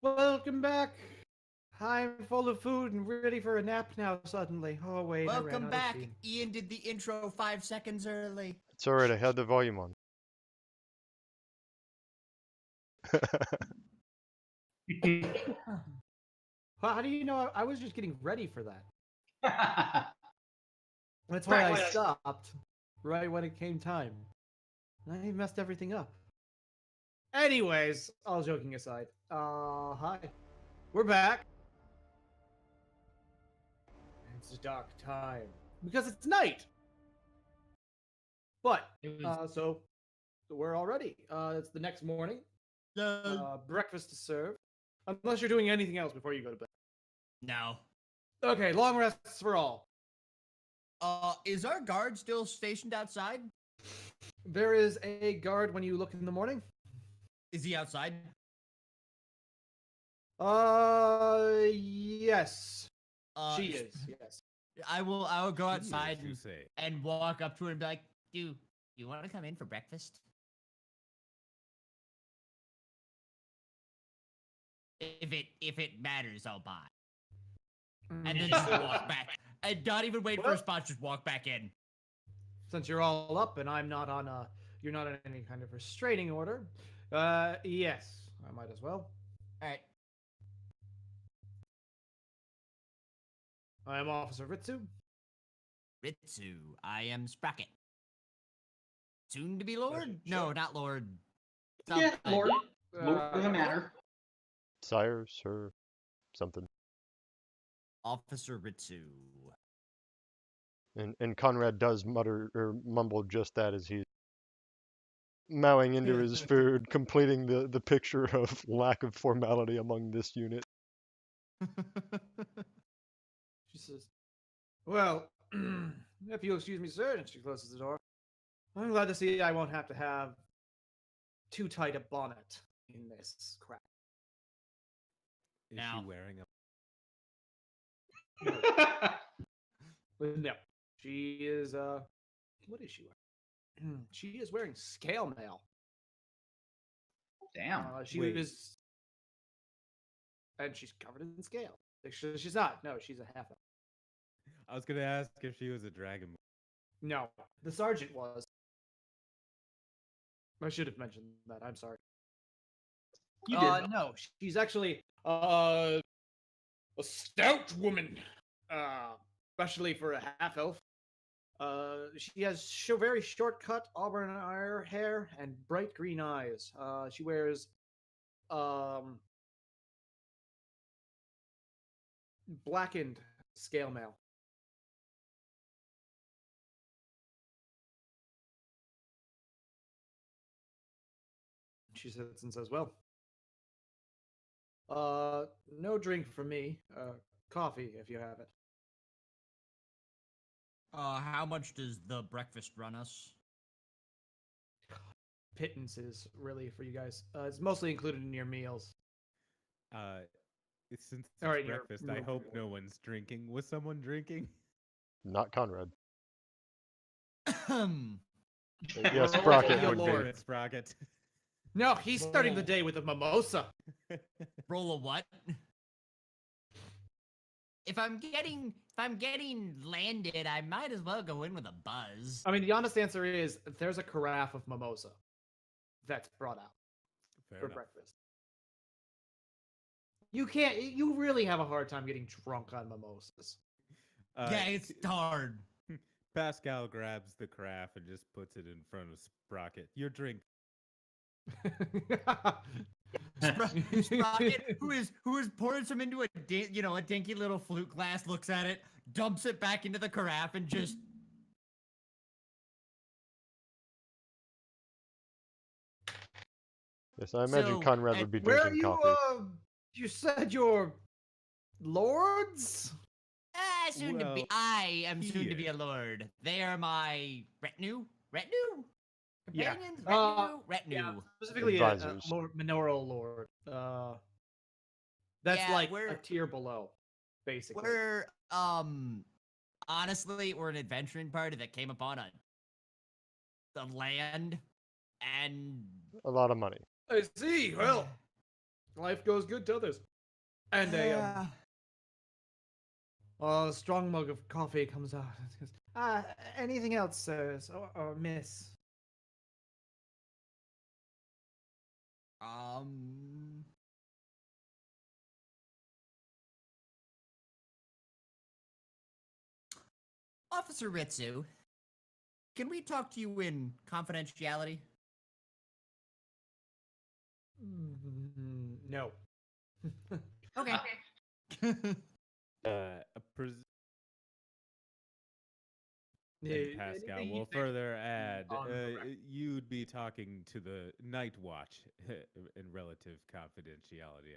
Welcome back. I'm full of food and ready for a nap now suddenly. Oh wait, I ran Welcome out of back. steam. Ian did the intro 5 seconds early. It's alright, I had the volume on. How do you know I was just getting ready for that? That's why I stopped right when it came time. I messed everything up. Anyways, all joking aside, hi. We're back. It's a dark time because it's night. But so we're all ready. It's the next morning. Breakfast is served. Unless you're doing anything else before you go to bed. No. Okay, long rests for all. Is our guard still stationed outside? There is a guard when you look in the morning. Is he outside? Yes. She is, yes. I will go outside you say. and walk up to her and be like, "Do you want to come in for breakfast?" If it matters, I'll buy. And then just walk back. And not even wait for a response, just walk back in. Since you're all up and I'm not on you're not on any kind of restraining order, yes, I might as well. Alright. I am Officer Ritsu. Ritsu, I am Sprocket. Soon to be Lord? No, not Lord. Yeah, Lord. Lord doesn't matter. Sire, sir, something. Officer Ritsu. And Conrad does mutter or mumble just that as he's mowing into his food, completing the picture of lack of formality among this unit. She says, "Well, if you'll excuse me, sir," and she closes the door. "I'm glad to see I won't have to have too tight a bonnet in this crap." Is Now. she wearing a... But no, she is. What is she wearing? She is wearing scale mail. Damn. She Wait. is, and she's covered in scale. She's not. No, she's a half elf. I was gonna ask if she was a dragon. No, the sergeant was. I should have mentioned that. I'm sorry. You did. No, she's actually a stout woman, especially for a half elf. She has very short cut auburn hair and bright green eyes. She wears blackened scale mail. She sits and says, "Well, no drink for me. Coffee if you have it." How much does the breakfast run us? Pittances, really, for you guys. It's mostly included in your meals. Since it's Alright, you're breakfast, I hope no one's drinking. Was someone drinking? Not Conrad. Hmm. Yes, Roll Sprocket to your would lord. be. Sprocket. No, he's starting the day with a mimosa. Roll a what? If I'm getting landed, I might as well go in with a buzz. I mean, the honest answer is there's a carafe of mimosa that's brought out Fair for enough. breakfast. You really have a hard time getting drunk on mimosas. Yeah, it's hard. Pascal grabs the carafe and just puts it in front of Sprocket. Your drink. Sprocket, who is pouring some into a dinky little flute glass, looks at it, dumps it back into the carafe, and just. Yes, I imagine So, Conrad would be Where are drinking you? coffee. You said you're lords? Soon to be. Well, I am soon to be here. a lord. They are my retinue. Retinue. Yeah. Companions. Retinue. Yeah, specifically Advisors. Minoral lord. That's Yeah, like we're- a tier below, basically. We're honestly, we're an adventuring party that came upon the land, and A lot of money. I see. Well, Life goes good to others. And a strong mug of coffee comes out. Anything else, sirs or miss? Officer Ritsu, can we talk to you in confidentiality? No. Okay. And Pascal anything you will think further add, on the record. you'd be talking to the Night Watch in relative confidentiality.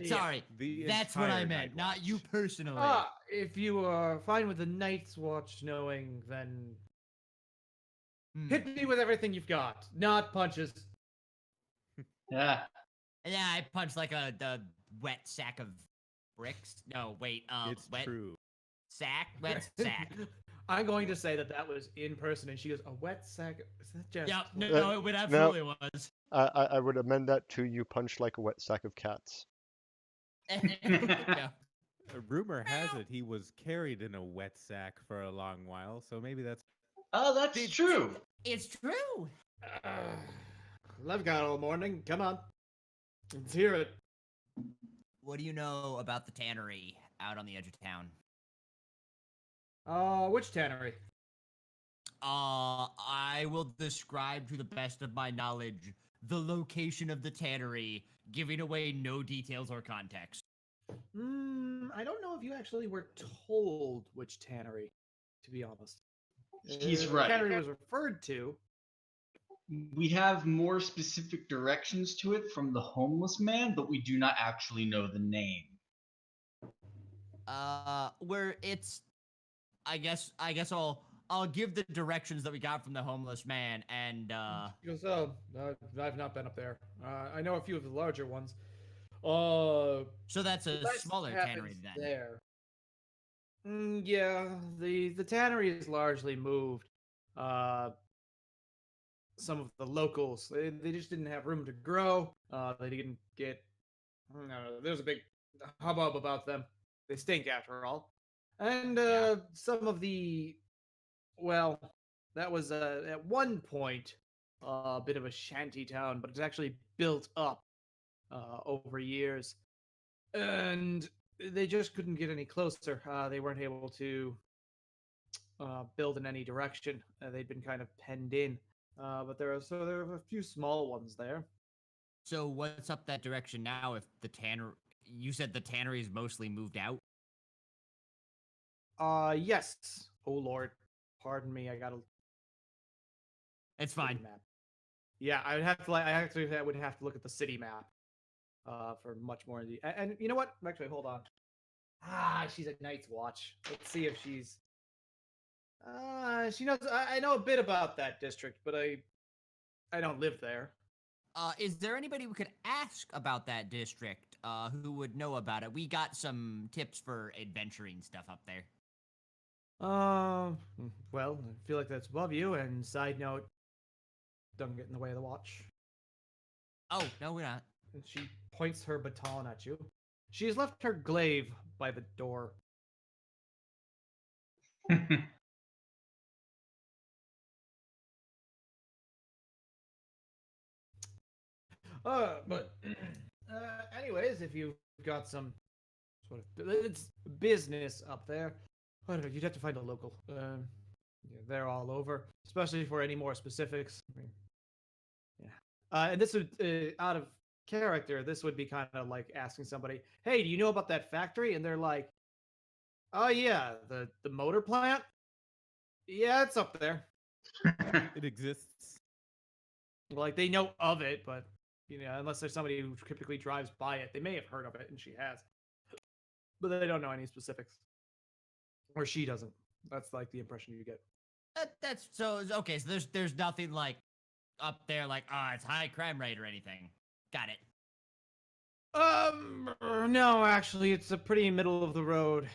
Sorry, The that's what I entire meant, Night not you Watch. personally. If you are fine with the Night's Watch knowing, then hit me with everything you've got, not punches. Yeah. Yeah, I punched like the wet sack of bricks. No, wait, It's wet true. sack, wet sack. I'm going to say that was in person, and she goes, "A wet sack? Is that just?" Yep, no, it absolutely was. I would amend that to you punch like a wet sack of cats. Yeah. A rumor has it he was carried in a wet sack for a long while, so maybe that's. Oh, that's true. It's true. I've got all morning. Come on, let's hear it. What do you know about the tannery out on the edge of town? Which tannery? I will describe to the best of my knowledge the location of the tannery, giving away no details or context. I don't know if you actually were told which tannery, to be honest. He's The right. tannery was referred to. We have more specific directions to it from the homeless man, but we do not actually know the name. Where it's, I guess I'll give the directions that we got from the homeless man, and She goes, "Oh, I've not been up there. I know a few of the larger ones. So that's a smaller tannery then. There. Yeah, the tannery is largely moved. Some of the locals, they just didn't have room to grow. They didn't get. There's a big hubbub about them. They stink after all. And some of the, well, that was at one point a bit of a shanty town, but it's actually built up over years, and they just couldn't get any closer. They weren't able to build in any direction. They'd been kind of penned in, but there are a few small ones there. So what's up that direction now? If the you said the tannery is mostly moved out. Yes. Oh Lord, pardon me. I gotta. It's fine. Map. Yeah, I would have to. I would have to look at the city map. For much more. And you know what? Actually, hold on. She's at Night's Watch. Let's see if she's. She knows. I know a bit about that district, but I don't live there. Is there anybody we could ask about that district? Who would know about it? We got some tips for adventuring stuff up there. Well, I feel like that's above you. And side note, don't get in the way of the watch. Oh no, we're not. And she points her baton at you. She has left her glaive by the door. But anyways, if you've got some sort of it's business up there, I don't know, you'd have to find a local. Yeah, they're all over, especially for any more specifics. Yeah, and this would out of character. This would be kind of like asking somebody, "Hey, do you know about that factory?" And they're like, "Oh yeah, the motor plant. Yeah, it's up there." It exists. Like they know of it, but unless there's somebody who typically drives by it, they may have heard of it, and she has, but they don't know any specifics, or she doesn't. That's like the impression you get. That's so okay. So there's nothing like up there like it's high crime rate or anything. Got it. No, actually, it's a pretty middle of the road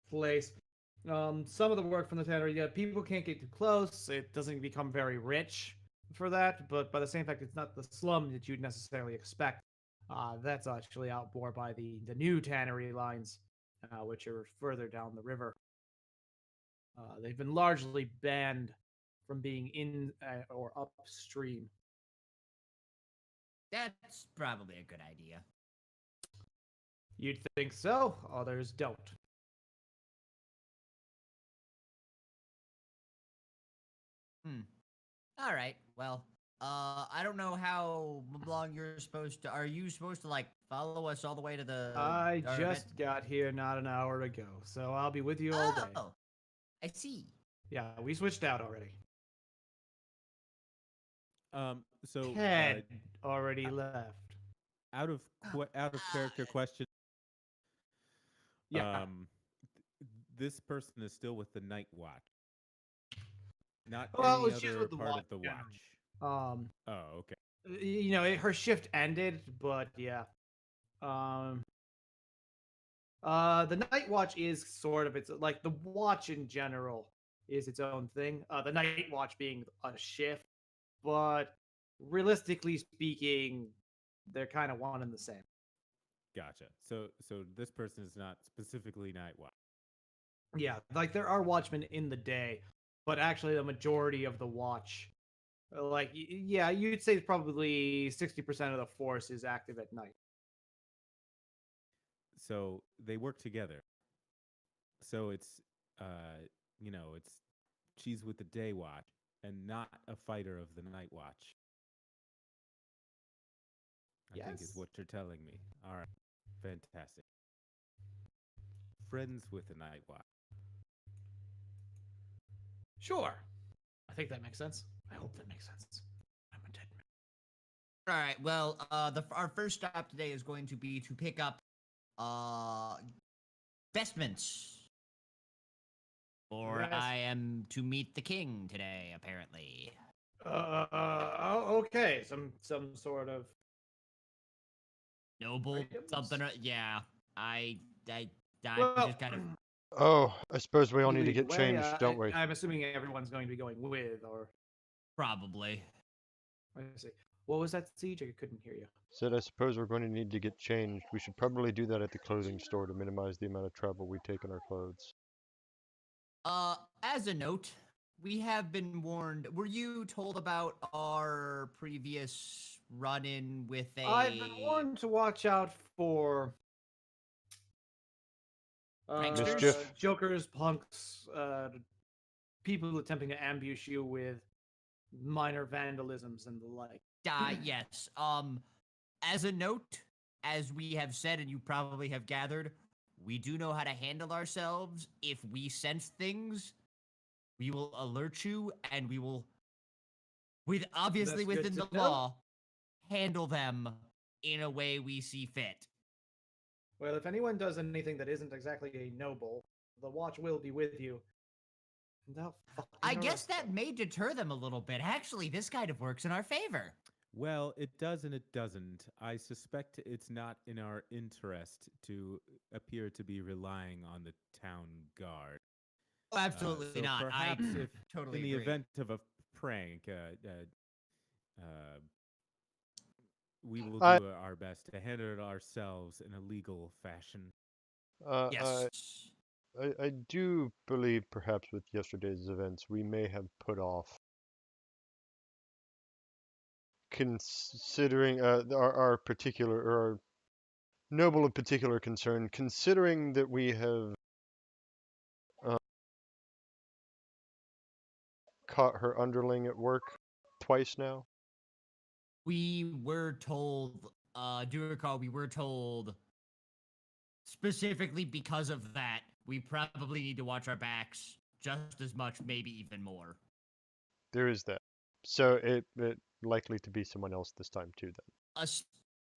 place. Some of the work from the tannery, yeah, people can't get too close. It doesn't become very rich for that, but by the same fact, it's not the slum that you'd necessarily expect. That's actually out more by the new tannery lines, which are further down the river. They've been largely banned from being in or upstream. That's probably a good idea. You'd think so, others don't. All right. Well, I don't know how long you're supposed to. Are you supposed to like follow us all the way to the? I our just event? got here not an hour ago, so I'll be with you all day. Oh, I see. Yeah, we switched out already. So Ted already left. out of out of character question. Yeah. This person is still with the Night Watch, not Well, any she's other with the part watch of the generally. watch. Oh, okay. Her shift ended, but yeah. Um, the night watch is sort of, it's like the watch in general is its own thing. The night watch being a shift, but realistically speaking, they're kind of one and the same. Gotcha. So this person is not specifically Night Watch. Yeah, like there are watchmen in the day, but actually the majority of the watch, yeah, you'd say probably 60% of the force is active at night. So they work together. So it's it's she's with the Day Watch and not a fighter of the Night Watch. I think is Yes. what you're telling me. All right. Fantastic. Friends with the Night Watch. Sure. I think that makes sense. I hope that makes sense. I'm a dead man. All right. Well, our first stop today is going to be to pick up vestments. Or Yes. I am to meet the king today, apparently. Okay. Some sort of Noble, items? something. Yeah. I Well, just kind of. Oh, I suppose we all you need to lead the get way. changed, don't we? I'm assuming everyone's going to be going with, or Probably. let's see. What was that, Siege? I couldn't hear you. Said I suppose we're going to need to get changed. We should probably do that at the clothing store to minimize the amount of trouble we take in our clothes. As a note, we have been warned. Were you told about our previous run-in with a? I've been warned to watch out for Mischief. jokers, punks, people attempting to ambush you with minor vandalisms and the like. Yes. As a note, as we have said, and you probably have gathered, we do know how to handle ourselves. If we sense things, we will alert you, and we will, with obviously That's good within to the know. law, handle them in a way we see fit. Well, if anyone does anything that isn't exactly a noble, the watch will be with you. And they'll fucking I guess arrest that them. may deter them a little bit. Actually, this kind of works in our favor. Well, it does and it doesn't. I suspect it's not in our interest to appear to be relying on the town guard. Oh, absolutely So not. I perhaps if totally in the agree. event of a prank, we will do I- our best to handle it ourselves in a legal fashion. Yes. I do believe perhaps with yesterday's events we may have put off considering our particular or our noble of particular concern, considering that we have caught her underling at work twice now. We were told, do you recall, we were told specifically because of that, we probably need to watch our backs just as much, maybe even more. There is that. So it likely to be someone else this time too then.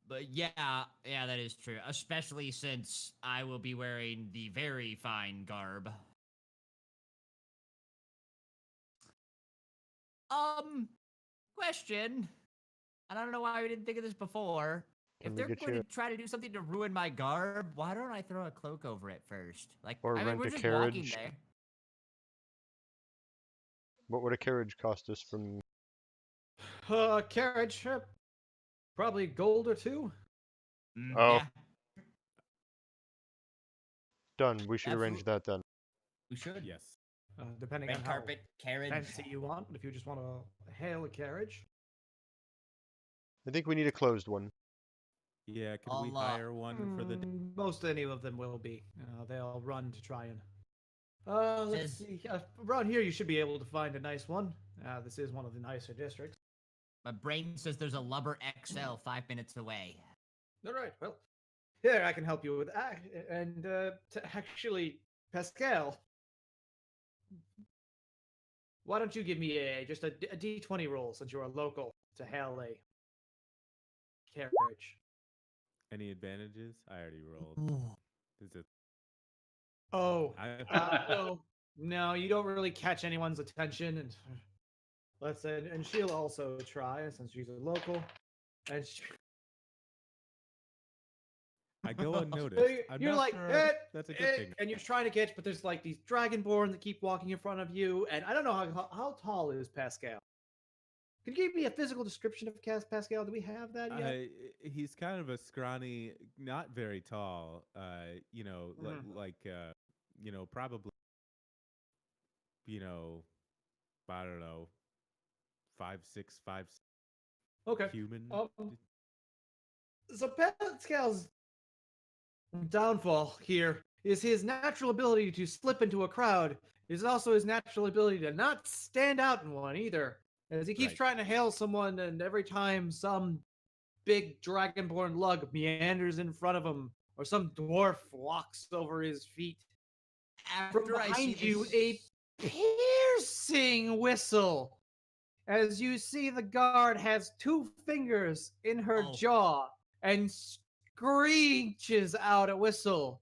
But yeah, that is true. Especially since I will be wearing the very fine garb. Question. I don't know why we didn't think of this before. Can If we they're get going you to try to do something to ruin my garb, why don't I throw a cloak over it first? Like, Or I mean, rent we're a just walking carriage? there. What would a carriage cost us from Carriage, probably gold or two. Oh. Yeah, Done. We should arrange absolutely. that then. We should. Yes. Depending Red on carpet, how carriage. fancy you want. But if you just want to hail a carriage, I think we need a closed one. Yeah. Can we I'll, hire one for the? most any of them will be. They'll run to try and. Let's Says- see. Around here, you should be able to find a nice one. This is one of the nicer districts. My brain says there's a Lubber XL 5 minutes away. All right. Well, here I can help you with that. And actually, Pascal, why don't you give me just a D20 roll since you're a local to hail a carriage? Any advantages? I already rolled. Is it? Oh, I, well, no, you don't really catch anyone's attention, and and she'll also try since she's a local, and I go unnoticed. I'm you're not like, sure that's a good thing. and you're trying to catch, but there's like these dragonborn that keep walking in front of you, and I don't know how tall is Pascal. Can you give me a physical description of Pascal? Do we have that yet? He's kind of a scrawny, not very tall. Probably, I don't know, 5'6", 5'6" Okay. human. So Pascal's downfall here is his natural ability to slip into a crowd is also his natural ability to not stand out in one either. As he keeps Right. trying to hail someone, and every time some big dragonborn lug meanders in front of him, or some dwarf walks over his feet, from After I see behind you, this- a piercing whistle. As you see, the guard has two fingers in her Oh. jaw and screeches out a whistle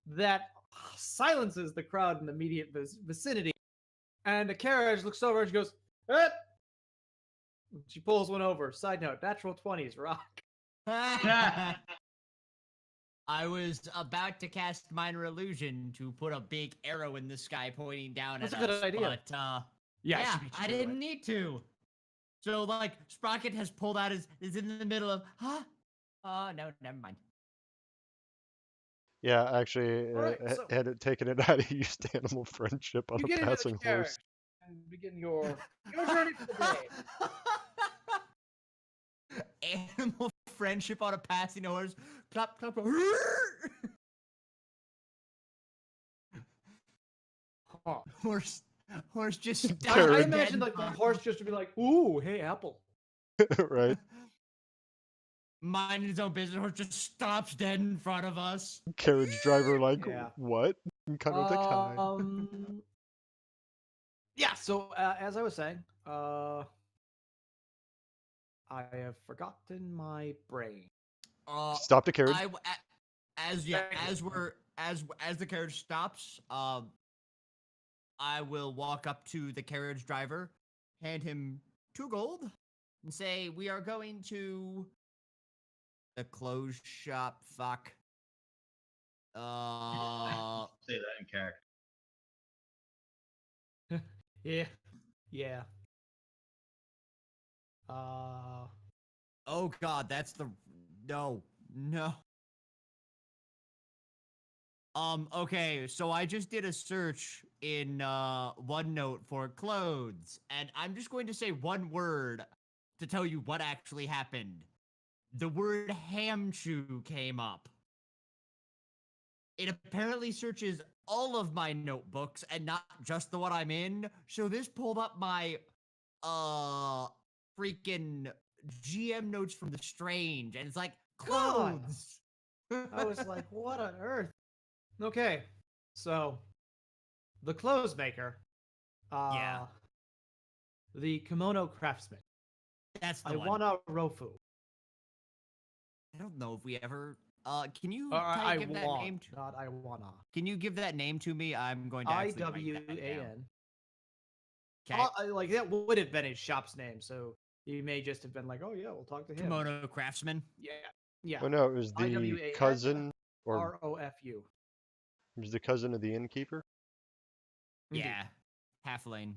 that silences the crowd in the immediate vicinity. And the carriage looks over and she goes, "Eh!" She pulls one over. Side note, natural 20s rock. I was about to cast minor illusion to put a big arrow in the sky pointing down That's at a good us, idea. but Yeah, yeah, she beat you I to it. didn't need to. So like Sprocket has pulled out is in the middle of oh no, never mind. Yeah, actually, All right, so- had it taken it out of used animal friendship on You a get into the passing carriage horse. and begin your journey for the day. Animal friendship on a passing horse. Clap, clap, clap. Huh. Horse just stopped. I Carriage. imagine like the horse just to be like, "Ooh, hey, apple." Right? Minding his own business, horse just stops dead in front of us. Carriage driver, like, Yeah. what? Kanotekai. Yeah. So as I was saying, I have forgotten my brain. Stop the carriage. As the carriage stops, I will walk up to the carriage driver, hand him 2 gold, and say, "We are going to the clothes shop." Fuck. Say that in character. Yeah. Yeah. Oh god, that's the no. Okay, so I just did a search in OneNote for clothes, and I'm just going to say one word to tell you what actually happened. The word hamchu came up. It apparently searches all of my notebooks and not just the one I'm in. So this pulled up my freaking GM notes from The Strange, and it's like God. clothes. I was like, what on earth? Okay, so the clothes maker, Yeah. the kimono craftsman, That's the one. Iwana Rofu. I don't know if we ever. Can you I give that name? not Iwana. Can you give that name to me? I'm going to actually write that down. IWAN. Okay. Like that would have been his shop's name, so he may just have been like, "Oh yeah, we'll talk to him." Kimono craftsman. Yeah. Oh no, it was the IWAN cousin, or ROFU. it was the cousin of the innkeeper. Indeed. Yeah. Half lane.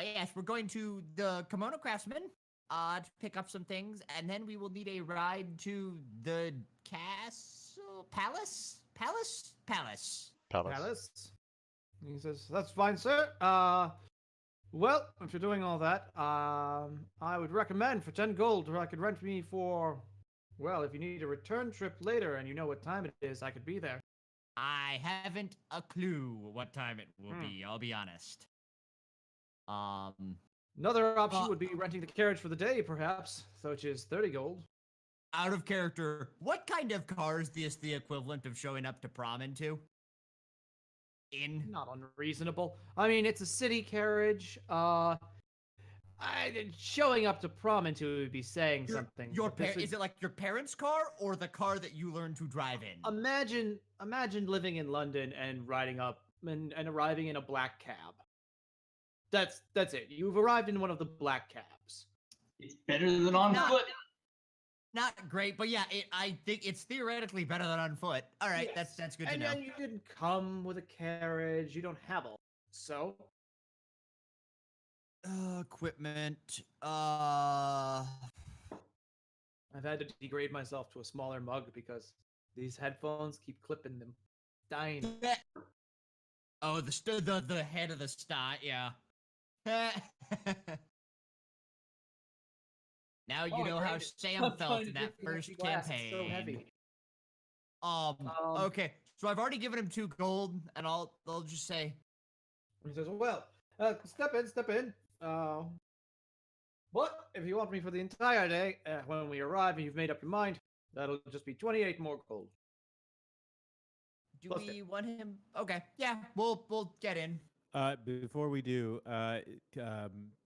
Yes, we're going to the Kimono Craftsman to pick up some things, and then we will need a ride to the palace. Palace. Palace. He says, "That's fine, sir. Well, if you're doing all that, I would recommend for 10 gold, or I could rent me for, well, if you need a return trip later and you know what time it is, I could be there." I haven't a clue what time it will be. I'll be honest. Another option Uh, would be renting the carriage for the day, perhaps, which is 30 gold. Out of character, what kind of car is this the equivalent of showing up to prom into? Not unreasonable. I mean, it's a city carriage. Showing up to prom into it would be saying something. Is it like your parents' car or the car that you learned to drive in? Imagine living in London and riding up and arriving in a black cab. That's it. You've arrived in one of the black cabs. It's better than on foot. Not great, but yeah, I think it's theoretically better than on foot. All right, Yes. that's good to know. And you didn't come with a carriage. You don't have all. So Equipment. I've had to degrade myself to a smaller mug because these headphones keep clipping them. Dying. Oh, the head of the stot, yeah. Now you know how Sam felt in that first campaign. It's so heavy. Okay. So I've already given him 2 gold, and I'll just say. He says, "Well, step in. But if you want me for the entire day, when we arrive and you've made up your mind, that'll just be 28 more gold." Do we want him? Okay, yeah, we'll get in. Before we do,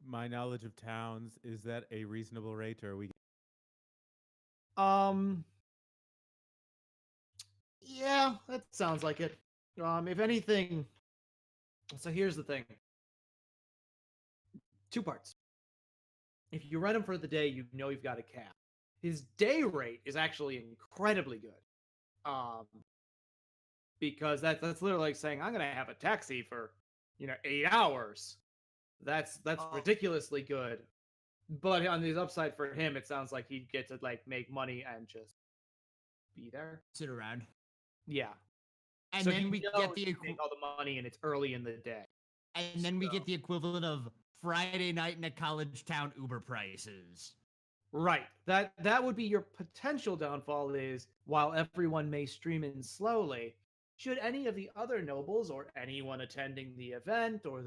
my knowledge of towns, is that a reasonable rate, or are we? Yeah, that sounds like it. If anything, so here's the thing. 2 parts. If you rent him for the day, you know you've got a cab. His day rate is actually incredibly good. Because that's literally like saying I'm gonna have a taxi for 8 hours. That's ridiculously good. But on the upside for him, it sounds like he'd get to like make money and just be there. Sit around. Yeah. And so then we get the make all the money and it's early in the day. And then we get the equivalent of Friday night in a college town Uber prices. Right. That would be your potential downfall is while everyone may stream in slowly, should any of the other nobles or anyone attending the event or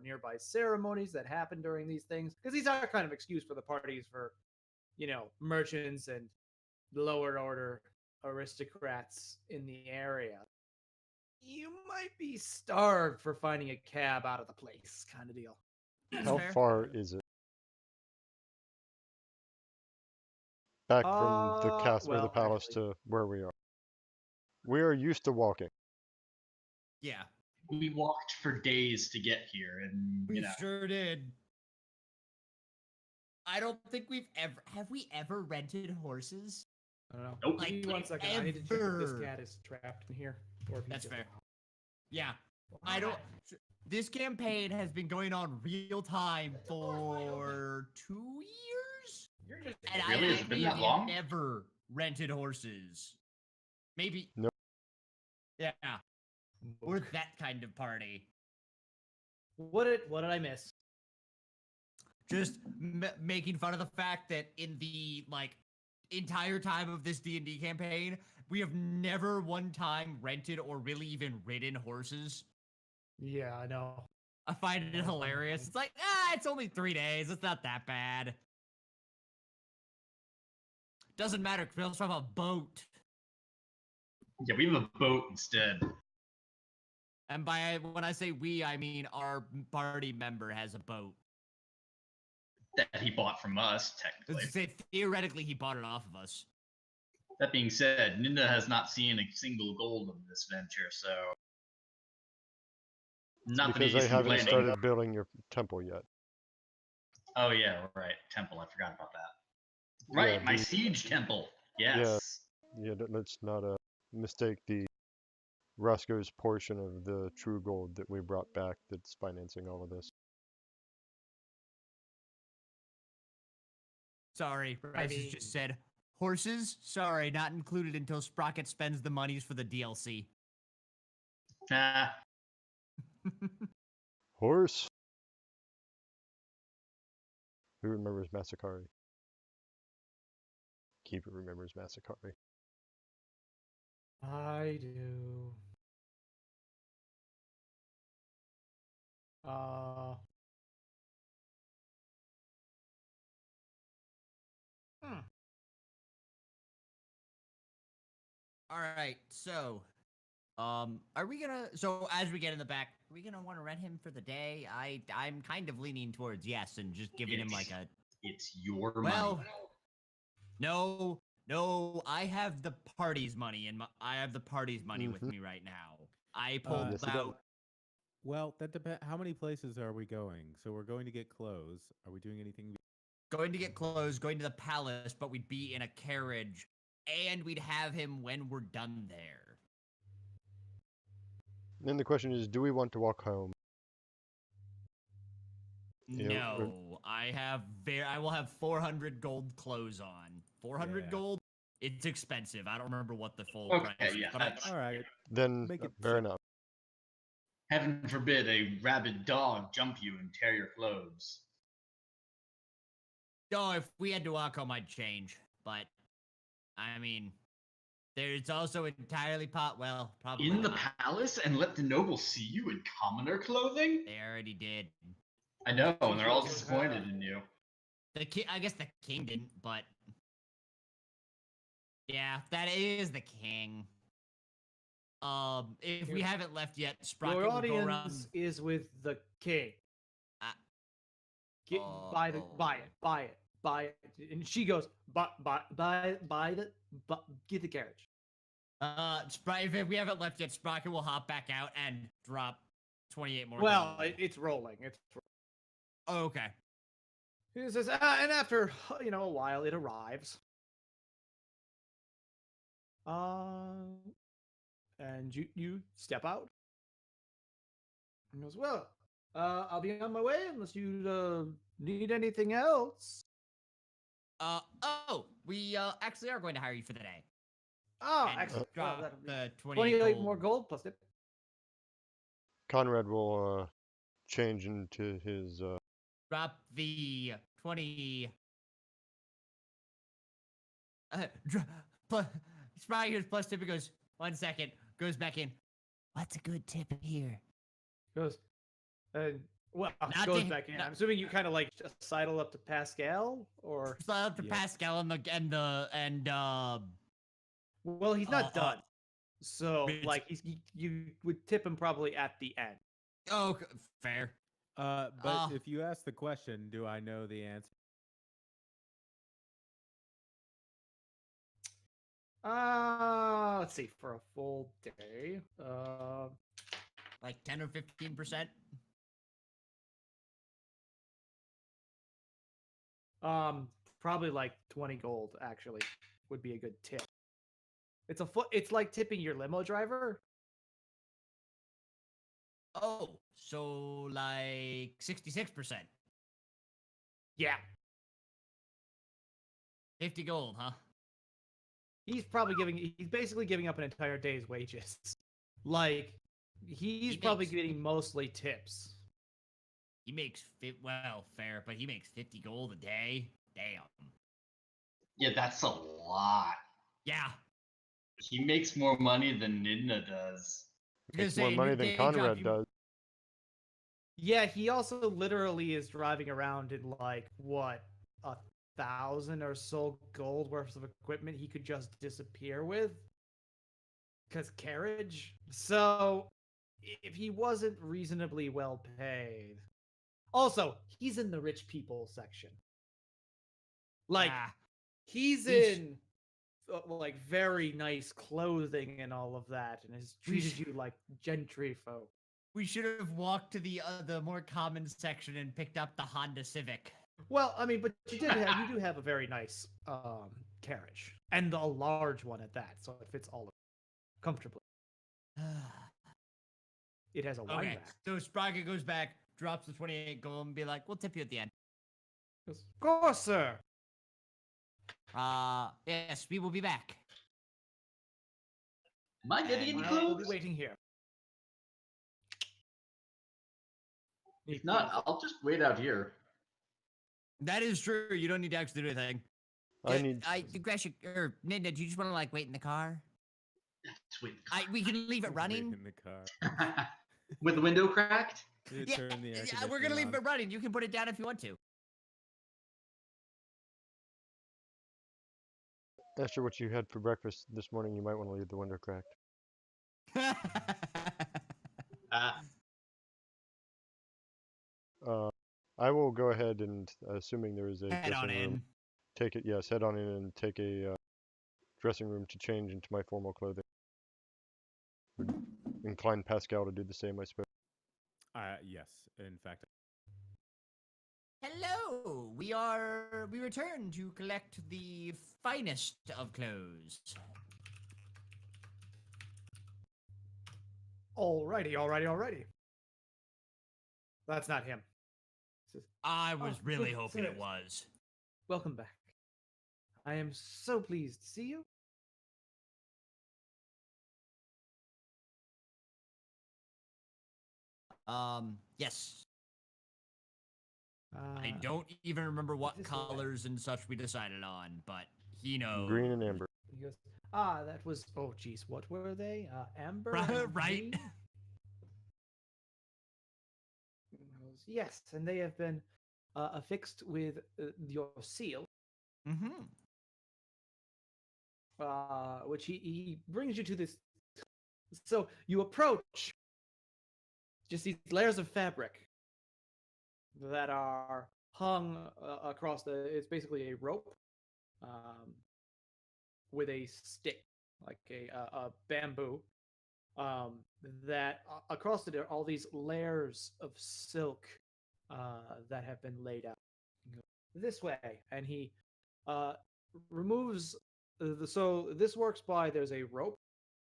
nearby ceremonies that happen during these things, because these are kind of excuse for the parties for merchants and lower order aristocrats in the area, you might be starved for finding a cab out of the place, kind of deal. How far is it? Back from the castle or the palace to where we are. We are used to walking. Yeah. We walked for days to get here, and we sure did. I don't think have we ever rented horses? I don't know. Nope. Like, give me 1 second. I need to check if this cat is trapped in here. Or if that's fair. Yeah. I don't. This campaign has been going on real time for 2 years. And really? Has it been that long? Never rented horses. Maybe. Nope. Yeah. We're that kind of party. What did I miss? Just making fun of the fact that in the entire time of this D&D campaign, we have never one time rented or really even ridden horses. Yeah, I know. I find it hilarious. It's like, it's only 3 days. It's not that bad. Doesn't matter because we also have a boat. Yeah, we have a boat instead. And when I say we, I mean our party member has a boat. That he bought from us, technically. Theoretically, he bought it off of us. That being said, Ninda has not seen a single gold of this venture, so... Not because they haven't started building your temple yet. Oh yeah, right. Temple, I forgot about that. Right, yeah, my siege temple. Yes. Yeah, let's not mistake the Roscoe's portion of the true gold that we brought back that's financing all of this. Sorry, Bryce has just said horses. Sorry, not included until Sprocket spends the monies for the DLC. Nah. Horse. Who remembers Masakari? Keeper remembers Masakari. I do. Hmm. All right, so, are we gonna? So as we get in the back, are we gonna want to rent him for the day? I'm kind of leaning towards yes, and just giving him like a. It's your Well, money. no, I have the party's money, and I have the party's money with me right now. I pulled Yes, he does. out. Well, that depends. How many places are we going? So we're going to get clothes. Are we doing anything? Going to get clothes, going to the palace, but we'd be in a carriage, and we'd have him when we're done there. Then the question is, do we want to walk home? Yeah, No, I will have 400 gold clothes on. 400 Yeah. gold? It's expensive. I don't remember what the full Okay, price is, yeah, but I, that's All right. Then Make it fair so. enough. heaven forbid a rabid dog jump you and tear your clothes. no, if we had to walk home, I'd change. But, I mean, there's also entirely well, probably In the not. palace and let the nobles see you in commoner clothing? They already did. I know, and they're all Yeah. disappointed in you. I guess the king didn't, but yeah, that is the king. If we haven't left yet, Sprocket Your will go around. audience is with the king. Get, Oh. buy it. And she goes, get the carriage. If we haven't left yet, Sprocket will hop back out and drop 28 more. Well, gold. it's rolling. Oh, okay. He says, and after a while, it arrives. And you step out. And goes, well, I'll be on my way unless you need anything else. We actually are going to hire you for the day. Oh, And excellent. drop That'll be the 28 gold. more gold plus tip. Conrad will change into his. Drop the 20. Sprocket here's plus tip. He goes 1 second. Goes back in. What's a good tip here? Goes, well, Not goes to- back in. not- I'm assuming you kind of like just sidle up to Pascal, or Slide up to Yeah. Pascal and well, he's not Uh, done. So it's- like you would tip him probably at the end. oh, fair. But if you ask the question, do I know the answer? Let's see, for a full day. Like 10 or 15%. Probably like 20 gold actually would be a good tip. It's like tipping your limo driver. Oh, so like 66%. Yeah. 50 gold, huh? He's basically giving up an entire day's wages. Like he's He probably makes- getting mostly tips. He makes fair, but he makes 50 gold a day. Damn. Yeah, that's a lot. Yeah. He makes more money than Nidna does. Makes more money than Conrad does. Yeah, he also literally is driving around in like what 1,000 or so gold worth of equipment he could just disappear with. Because carriage. So if he wasn't reasonably well paid. Also, he's in the rich people section. Like Ah, he's we sh- in like very nice clothing and all of that, and has We treated sh- you like gentry folk. we should have walked to the more common section and picked up the Honda Civic. Well, I mean, but you do have a very nice carriage, and a large one at that, so it fits all of it comfortably. It has a wine Okay, rack. so Sprocket goes back, drops the 28 gold, and be like, "We'll tip you at the end." Goes, of course, sir. Yes, we will be back. Am I getting any I will be clothes? waiting here. If not, I'll just wait out here. That is true. You don't need to actually do anything. I need. Gresham, or Ninja, do you just want to like wait in the car? Just wait. We can leave it Wait running. in the car. With the window cracked? Yeah, Turn the air we're gonna leave conditioning it running. You can put it down if you want to. After what you had for breakfast this morning, you might want to leave the window cracked. I will go ahead and, assuming there is a Head on dressing room, in. take it. Yes, head on in and take a dressing room to change into my formal clothing. Would incline Pascal to do the same, I suppose. Yes, in fact. Hello. We return to collect the finest of clothes. Alrighty. That's not him. I was Oh, really good hoping it sirs. was. Welcome back. I am so pleased to see you. Yes. I Uh, don't even remember what this way. colors and such we decided on, but he knows. Green and amber. He goes, that was, oh geez, what were they? Amber Right, and right. green? He goes, yes, and they have been affixed with your seal, Mm-hmm. which he brings you to this. So you approach just these layers of fabric that are hung across it's basically a rope with a stick, like a bamboo, that across it are all these layers of silk that have been laid out. This way, and he uh, removes so this works by there's a rope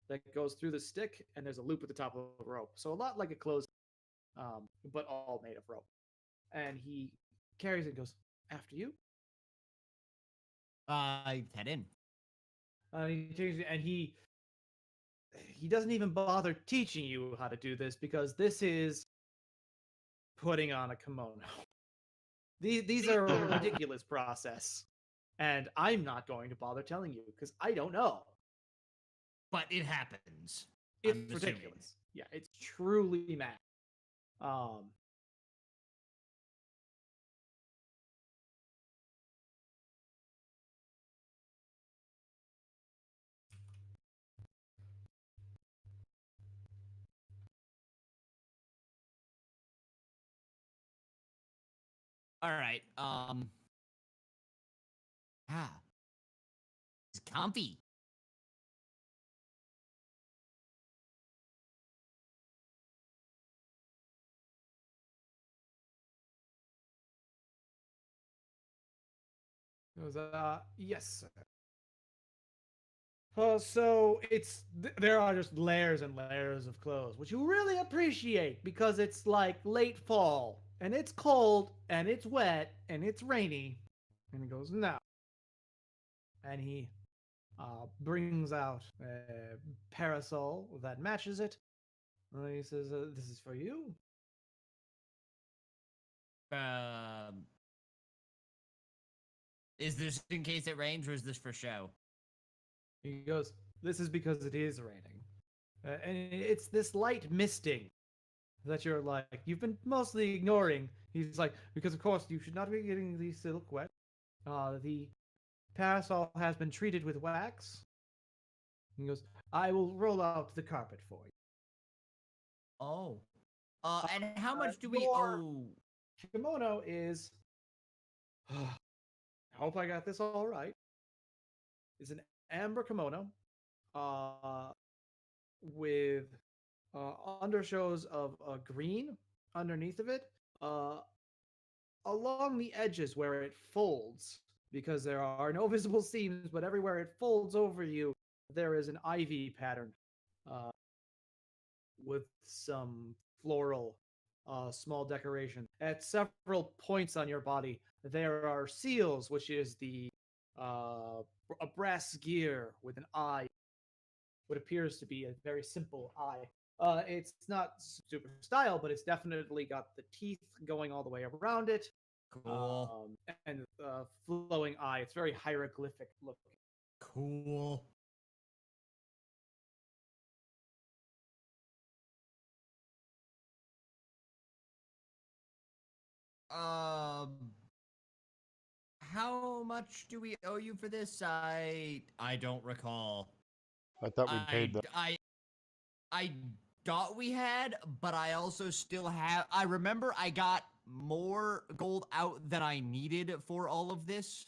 that goes through the stick, and there's a loop at the top of the rope. So a lot like a clothes, but all made of rope. And he carries it and goes, after you. Head in. And he doesn't even bother teaching you how to do this because this is putting on a kimono. These are a ridiculous process, and I'm not going to bother telling you because I don't know. But it happens. It's I'm assuming. ridiculous. Yeah, it's truly mad. All right. It's comfy. It was, yes, sir. So there are just layers and layers of clothes, which you really appreciate because it's like late fall and it's cold and it's wet and it's rainy. And he goes, no. And he brings out a parasol that matches it. And he says, "This is for you." Is this in case it rains or is this for show? He goes, "This is because it is raining, and it's this light misting that you're like you've been mostly ignoring." He's like, "Because of course you should not be getting the silk wet. The parasol has been treated with wax." He goes, "I will roll out the carpet for you." Oh. And how much do we your owe? Kimono is. I hope I got this all right. Is an amber kimono, with undershows of green underneath of it, along the edges where it folds, because there are no visible seams, but everywhere it folds over you, there is an ivy pattern uh, with some floral small decoration. At several points on your body, there are seals, which is the a brass gear with an eye, what appears to be a very simple eye. It's not super style, but it's definitely got the teeth going all the way around it, Cool. and flowing eye. It's very hieroglyphic looking. Cool. How much do we owe you for this? I don't recall. I thought we paid that. I thought we had, but I also still have. I remember I got more gold out than I needed for all of this,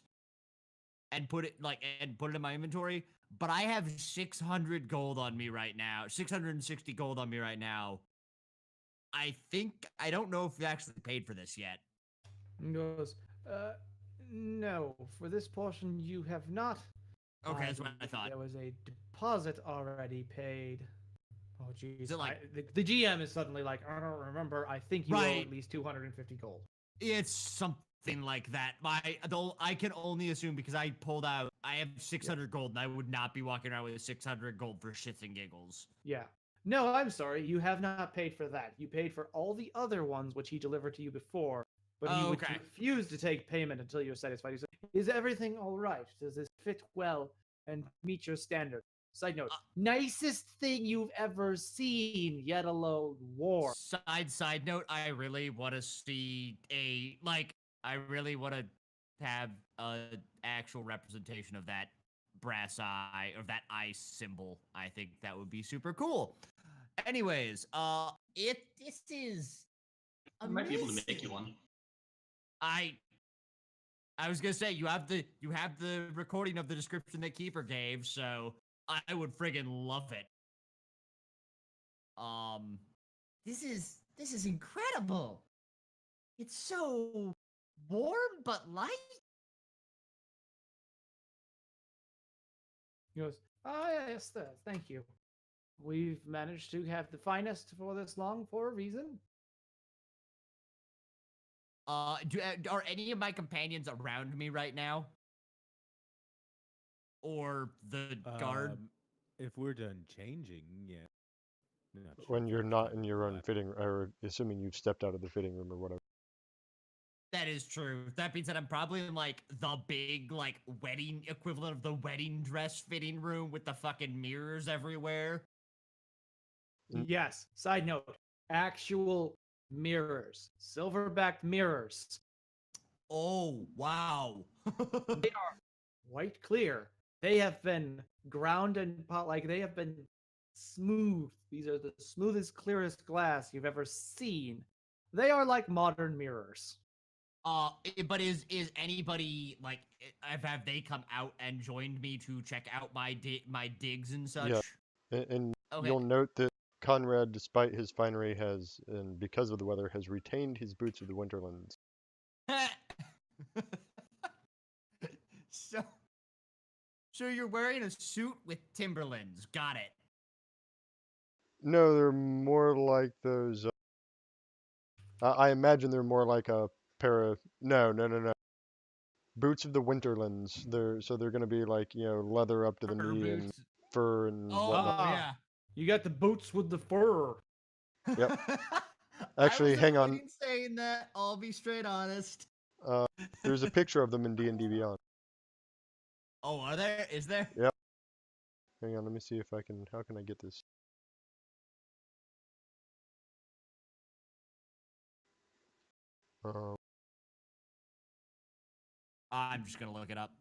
and put it in my inventory. But I have 600 gold on me right now. 660 gold on me right now. I don't know if we actually paid for this yet. He goes, no, for this portion you have not. Okay, that's what I thought. There was a deposit already paid. Oh, jeez. Is it like the GM is suddenly like, I don't remember. I think you owe Right. at least 250 gold. It's something like that. I can only assume because I pulled out. I have 600 gold, and I would not be walking around with 600 gold for shits and giggles. Yeah. No, I'm sorry. You have not paid for that. You paid for all the other ones which he delivered to you before, but he would Okay. refuse to take payment until you're satisfied. He said, is everything all right? Does this fit well and meet your standard? Side note, nicest thing you've ever seen, yet alone war. Side note, I really want to see I really want to have a actual representation of that brass eye or that ice symbol. I think that would be super cool. Anyways, this is I might be able to amazing. make you one. I was gonna say you have the recording of the description that Keeper gave, so I would friggin' love it. This is incredible. It's so warm but light. He goes, yes, thank you. We've managed to have the finest for this long for a reason. Are any of my companions around me right now? Or the guard? If we're done changing, yeah. Not sure When if you're we're not done, in your own but- fitting, or assuming you've stepped out of the fitting room or whatever. That is true. That means that I'm probably in like the big wedding equivalent of the wedding dress fitting room with the fucking mirrors everywhere. Yes. Side note, actual mirrors, silver-backed mirrors. Oh, wow. They are white clear. They have been ground and they have been smooth. These are the smoothest, clearest glass you've ever seen. They are like modern mirrors. But is anybody have they come out and joined me to check out my digs and such? Yeah. And Okay. you'll note that Conrad, despite his finery, and because of the weather, has retained his boots of the Winterlands. So you're wearing a suit with Timberlands. Got it. No, they're more like those. I imagine they're more like a pair of. No. Boots of the Winterlands. They're going to be like leather up to the Fur knee and boots. fur and Oh whatnot. yeah. You got the boots with the fur. Yep. I Actually, was hang on. avoiding saying that. I'll be straight honest. There's a picture of them in D&D Beyond. Oh, are there? Is there? Yep. Hang on, let me see if I can. How can I get this? I'm just gonna look it up.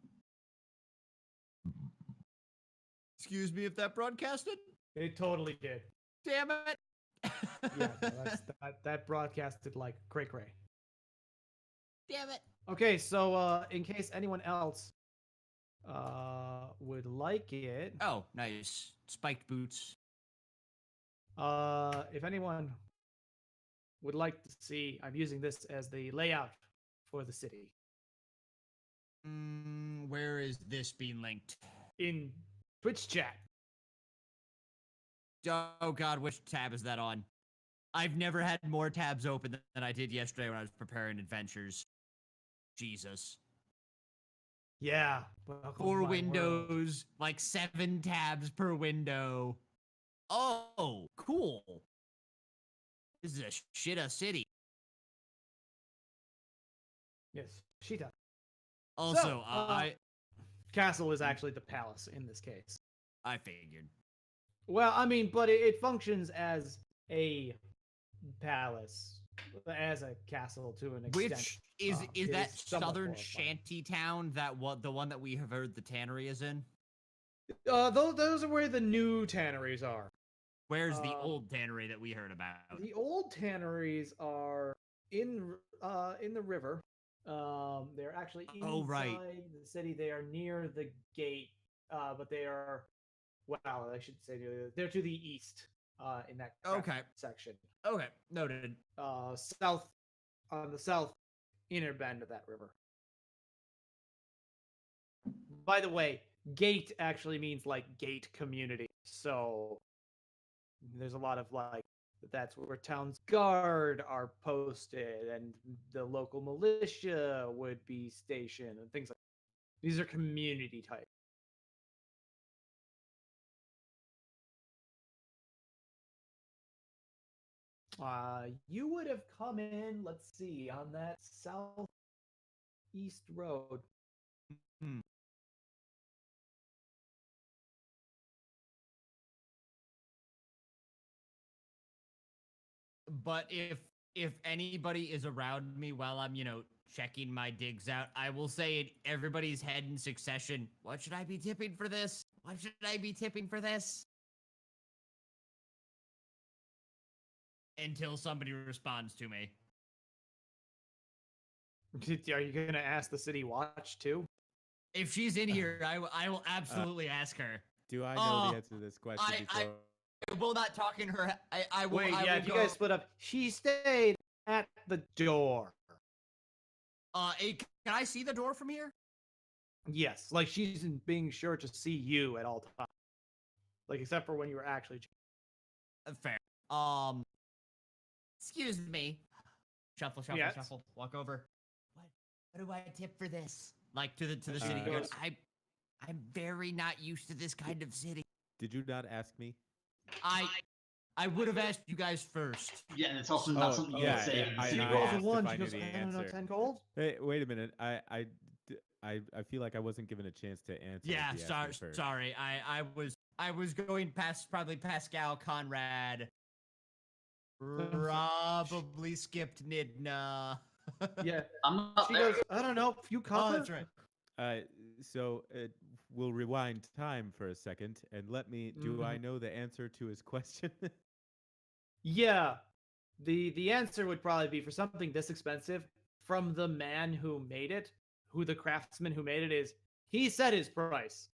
Excuse me if that broadcasted? It totally did. Damn it! Yeah, no, that broadcasted like cray. Damn it! Okay, so in case anyone else would like it, Oh, nice. Spiked boots. if anyone would like to see, I'm using this as the layout for the city Where is this being linked? in Twitch chat. Oh god, which tab is that on? I've never had more tabs open than I did yesterday when I was preparing adventures. Jesus. Yeah. Welcome to 4 my world. windows, like 7 tabs per window. Oh, cool. This is a shitta city. Yes, Sheeta. Also, So, castle is actually the palace in this case. I figured. Well, I mean, but it functions as a palace, as a castle to an extent. Which is It that somewhat southern fortified. shanty town the one that we have heard the tannery is in? Those are where the new tanneries are. Where's the Um, old tannery that we heard about? The old tanneries are in the river. They're actually inside Oh, right. the city. They are near the gate, but they are, well, I should say they're to the east in that craft Okay. section. Okay, noted. South on the south inner bend of that river. By the way, gate actually means like gate community. So there's a lot of like that's where town's guard are posted and the local militia would be stationed and things like that. These are community type. You would have come in, let's see, on that southeast road. Hmm. But if anybody is around me while I'm, checking my digs out, I will say in everybody's head in succession, what should I be tipping for this? What should I be tipping for this? Until somebody responds to me. Are you gonna ask the city watch too? If she's in here, I will absolutely ask her. Do I know the answer to this question before? I will not talk in her. I will. Wait, I yeah, will if you go, guys split up, she stayed at the door. can I see the door from here? Yes, like she's being sure to see you at all times. Like except for when you were actually. Fair. Excuse me. Shuffle, shuffle, Yes. shuffle. Walk over. What do I tip for this? Like to the city goes- guard. I'm very not used to this kind of city. Did you not ask me? I would have asked you guys first. Yeah, and it's also not something you yeah, can say. yeah, to the I- She city I rolls guard. a asked one. if I She knew goes, the I don't know, answer. 10 gold. Hey, wait a minute. I feel like I wasn't given a chance to answer. Yeah, if you asked me first. sorry. I was going past probably Pascal, Conrad. Probably skipped Nidna. Yeah. I'm not She there. goes, I don't know. You Oh, cover? that's right. So we'll rewind time for a second and let me. Do I know the answer to his question? Yeah. The answer would probably be for something this expensive from the man who made it, who the craftsman who made it is. He set his price.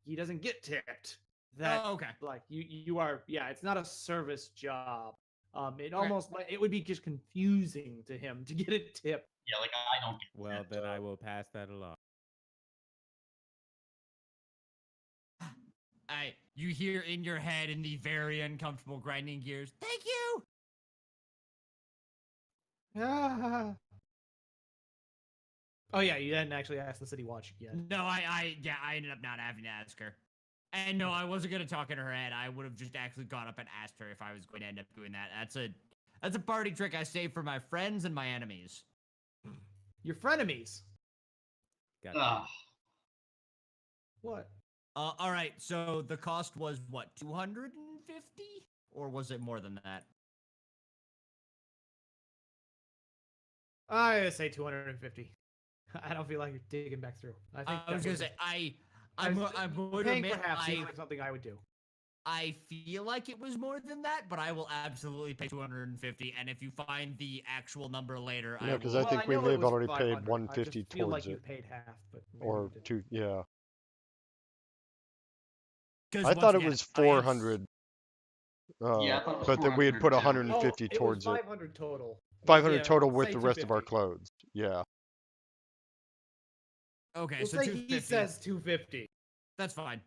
He doesn't get tipped. That Oh, okay. like you are, yeah, it's not a service job. It Okay. almost like it would be just confusing to him to get a tip. Yeah, like I don't get Well, that. then I will pass that along. You hear in your head in the very uncomfortable grinding gears. Thank you. Ah. Oh yeah, you didn't actually ask the city watch yet. No, I ended up not having to ask her. And no, I wasn't gonna talk in her head. I would have just actually gone up and asked her if I was going to end up doing that. That's a party trick I save for my friends and my enemies. Your frenemies. Got it. Ugh. What? All right. So the cost was what, 250, or was it more than that? I say 250. I don't feel like you're digging back through. I think I was gonna say I'm going to paying admit for half seems like something I would do. I feel like it was more than that, but I will absolutely pay 250. And if you find the actual number later, Yeah, because will. I think we know may it have was already paid 500. 150 I just feel towards like you it, paid half, but maybe or you didn't. two. Yeah, 'Cause I once thought it again, was I am 400. Yeah, I thought it was But that we had put 400. 150 Oh, it towards was it. 500 total. 500 Yeah, total let's with say the rest of our 250. clothes. Yeah. Okay, We'll so say 250. he says 250. That's fine.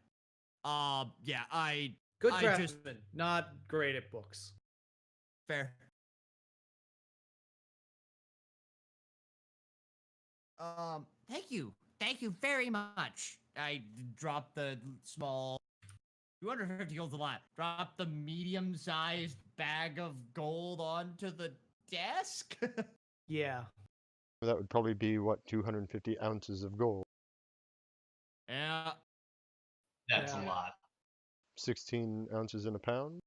Yeah, Good I just- craftsman, not great at books. fair. Thank you. Thank you very much. I dropped the small 250 gold's a lot. Drop the medium-sized bag of gold onto the desk. Yeah. That would probably be, what, 250 ounces of gold? Yeah. That's Yeah. a lot. 16 ounces in a pound?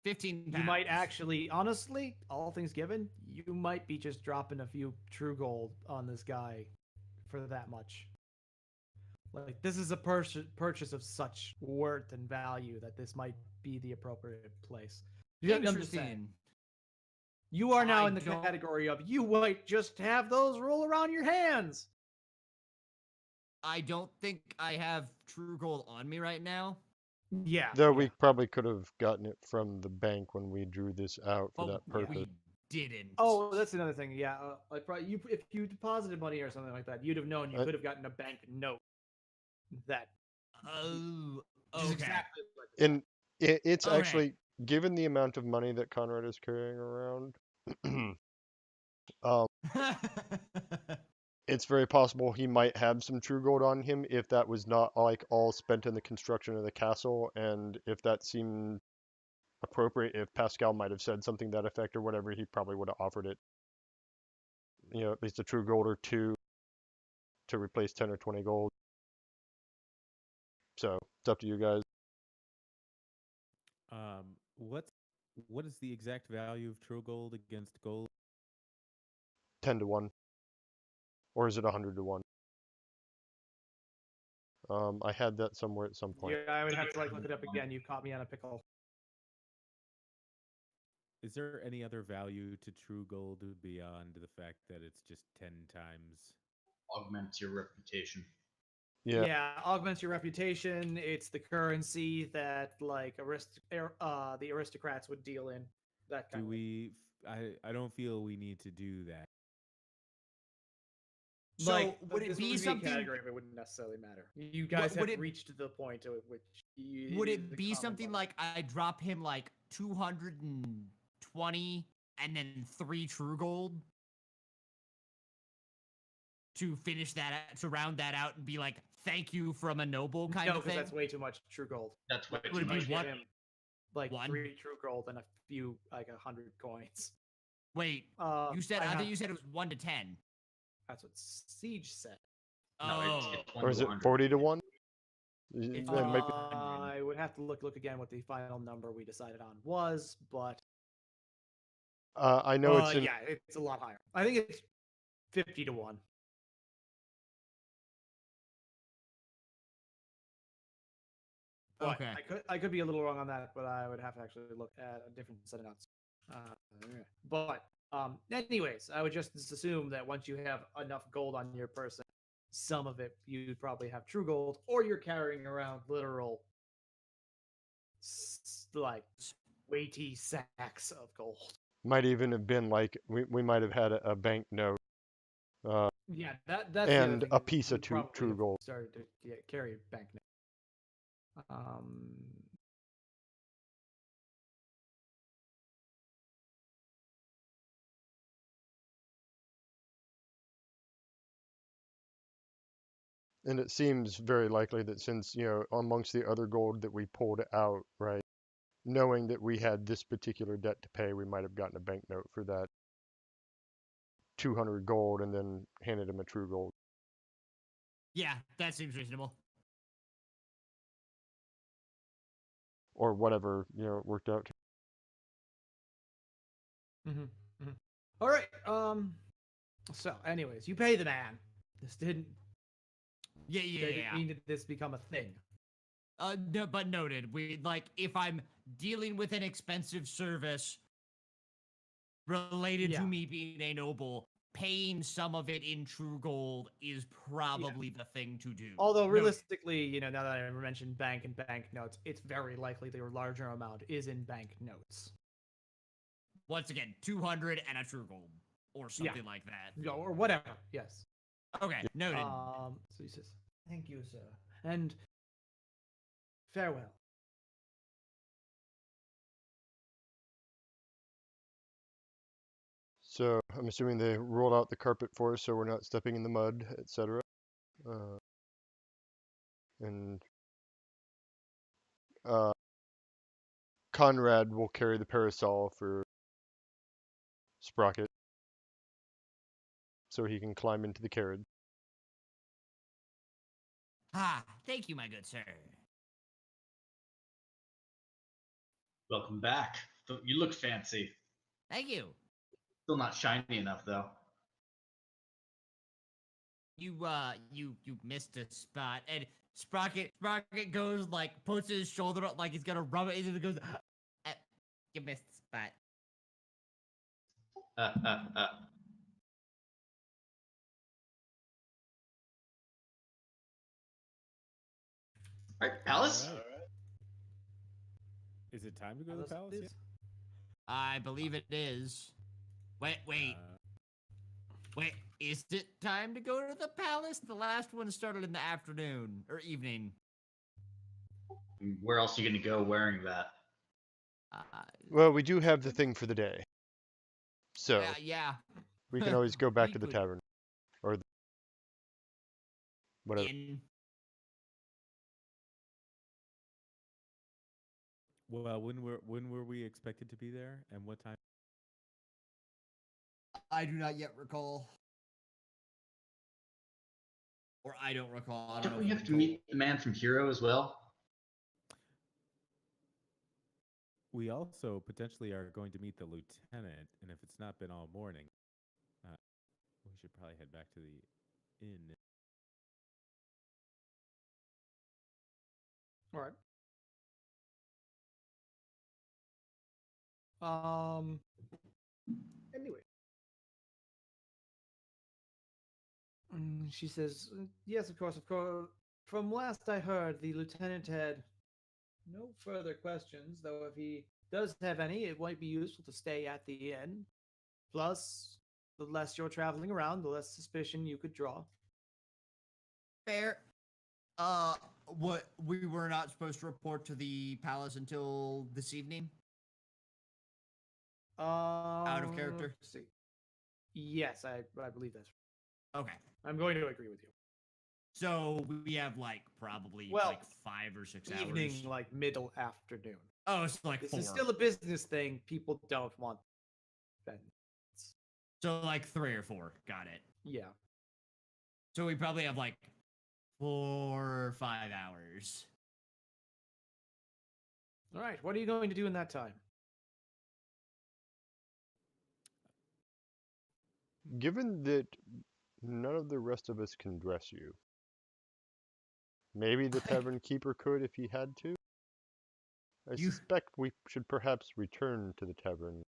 15 pounds. You might actually, honestly, all things given, you might be just dropping a few true gold on this guy for that much. Like, this is a purchase of such worth and value that this might be the appropriate place. I'm just saying. Interesting. You are now I in the don't- category of you might just have those roll around your hands. I don't think I have true gold on me right now. Yeah. Though yeah. we probably could have gotten it from the bank when we drew this out for But that purpose. we didn't. Oh, that's another thing. Yeah, like probably you if you deposited money or something like that, you'd have known you I- could have gotten a bank note. That Oh, which is okay. exactly like And it's Okay. actually, given the amount of money that Conrad is carrying around, it's very possible he might have some true gold on him if that was not like all spent in the construction of the castle, and if that seemed appropriate, if Pascal might have said something to that effect or whatever, he probably would have offered it. You know, at least a true gold or two to replace 10 or 20 gold. So it's up to you guys. What is the exact value of true gold against gold? 10 to 1. Or is it 100 to 1? I had that somewhere at some point. yeah, I would have to like look it up again. You caught me on a pickle. Is there any other value to true gold beyond the fact that it's just 10 times? Augments your reputation. Yeah. Augments your reputation. It's the currency that like the aristocrats would deal in. That kind Do of we? I don't feel we need to do that. So like, would it this be a something? category, but it wouldn't necessarily matter. You guys would have it- reached the point at which Would is it the be common something level. like I drop him like 220 and then 3 true gold to finish that to round that out and be like thank you from a noble kind no, of because thing? that's way too much true gold. That's way Would too it be much. Give one? him, like One? 3 true gold and a few like 100 coins. Wait, you said I think you said it was 1 to 10. That's what Siege said. No, Oh, it's 1 Or is to it 100. 40 to 1? It's That might be. I would have to look again what the final number we decided on was, but I know it's in. yeah, it's a lot higher. I think it's 50 to 1. But Okay. I could be a little wrong on that, but I would have to actually look at a different set of notes. But anyways, I would just assume that once you have enough gold on your person, some of it you'd probably have true gold, or you're carrying around literal like weighty sacks of gold. Might even have been like we might have had a bank note Yeah, that's the other and thing a is piece we of probably true have gold. started to carry banknote. And it seems very likely that since, you know, amongst the other gold that we pulled out, right, knowing that we had this particular debt to pay, we might have gotten a banknote for that 200 gold and then handed him a true gold. yeah, that seems reasonable. Or whatever, you know, it worked out to. All right. So, anyways, you pay the man. This didn't mean that this become a thing. No, but noted. We like if I'm dealing with an expensive service related Yeah. to me being a noble, paying some of it in true gold is probably the thing to do. Although Noted. realistically, you know, now that I mentioned bank and bank notes, it's very likely the larger amount is in bank notes. Once again, 200 and a true gold or something like that. No, or whatever. Yes. Okay, noted. So he says, "Thank you, sir, and farewell." So I'm assuming they rolled out the carpet for us so we're not stepping in the mud, etc. And Conrad will carry the parasol for Sprocket so he can climb into the carriage. Ah, thank you, my good sir. Welcome back. You look fancy. Thank you. Still not shiny enough, though. You missed a spot, and Sprocket goes like puts his shoulder up like he's gonna rub it, and it goes. You missed the spot. All right, Palace. All right. Is it time to go to the palace yet? I believe it is. Wait. Is it time to go to the palace? The last one started in the afternoon or evening. Where else are you going to go wearing that? Well, we do have the thing for the day. So yeah. we can always go back We to the could- tavern. Or whatever. Well, when were we expected to be there, and what time? I do not yet recall. Or I don't recall. I Don't know we if have we to told. meet the man from Hero as well? We also potentially are going to meet the lieutenant, and if it's not been all morning, we should probably head back to the inn. All right. Anyway. She says, yes, of course, of course. From last I heard, the lieutenant had no further questions, though if he does have any, it might be useful to stay at the inn. Plus, the less you're traveling around, the less suspicion you could draw. Fair. What we were not supposed to report to the palace until this evening? Out of character? See. Yes, I believe that's Okay. right. I'm going to agree with you. So we have like probably Well, like 5 or 6 Evening, hours. like middle afternoon. Oh, it's like This 4. is still a business thing. People don't want that. So like 3 or 4. Got it. Yeah. So we probably have like 4 or 5 hours. All right. What are you going to do in that time? Given that none of the rest of us can dress you, maybe the tavern keeper could if he had to. I suspect we should perhaps return to the tavern.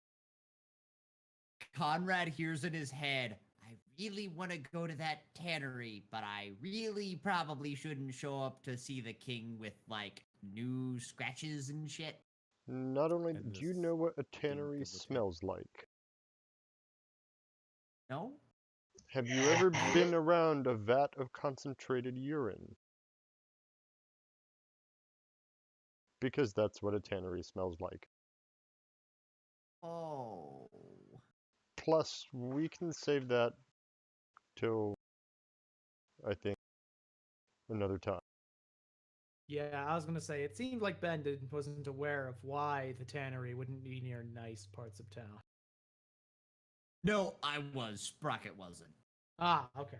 Conrad hears in his head, I really want to go to that tannery, but I really probably shouldn't show up to see the king with like new scratches and shit. Not only And do you the know what a stink tannery of the smells like? No? Have you ever been around a vat of concentrated urine? Because that's what a tannery smells like. Oh. Plus, we can save that till, I think, another time. Yeah, I was gonna say it seemed like Ben wasn't aware of why the tannery wouldn't be near nice parts of town. No, I was. Sprocket wasn't. Ah, okay.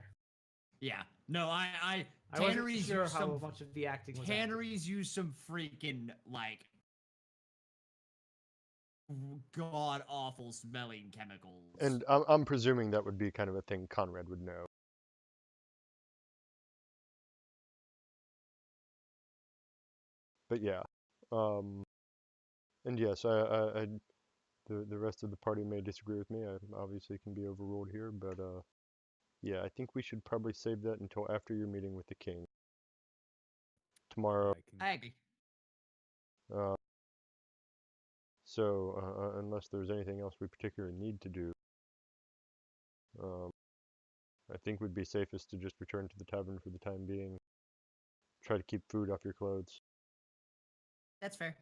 Yeah. No, I wasn't tanneries sure use how some much of the acting was tanneries use some freaking like god awful smelling chemicals. And I'm presuming that would be kind of a thing Conrad would know. But yeah, and yes, the rest of the party may disagree with me. I obviously can be overruled here, but yeah, I think we should probably save that until after your meeting with the king tomorrow. I agree. So unless there's anything else we particularly need to do, I think would be safest to just return to the tavern for the time being. Try to keep food off your clothes. That's fair.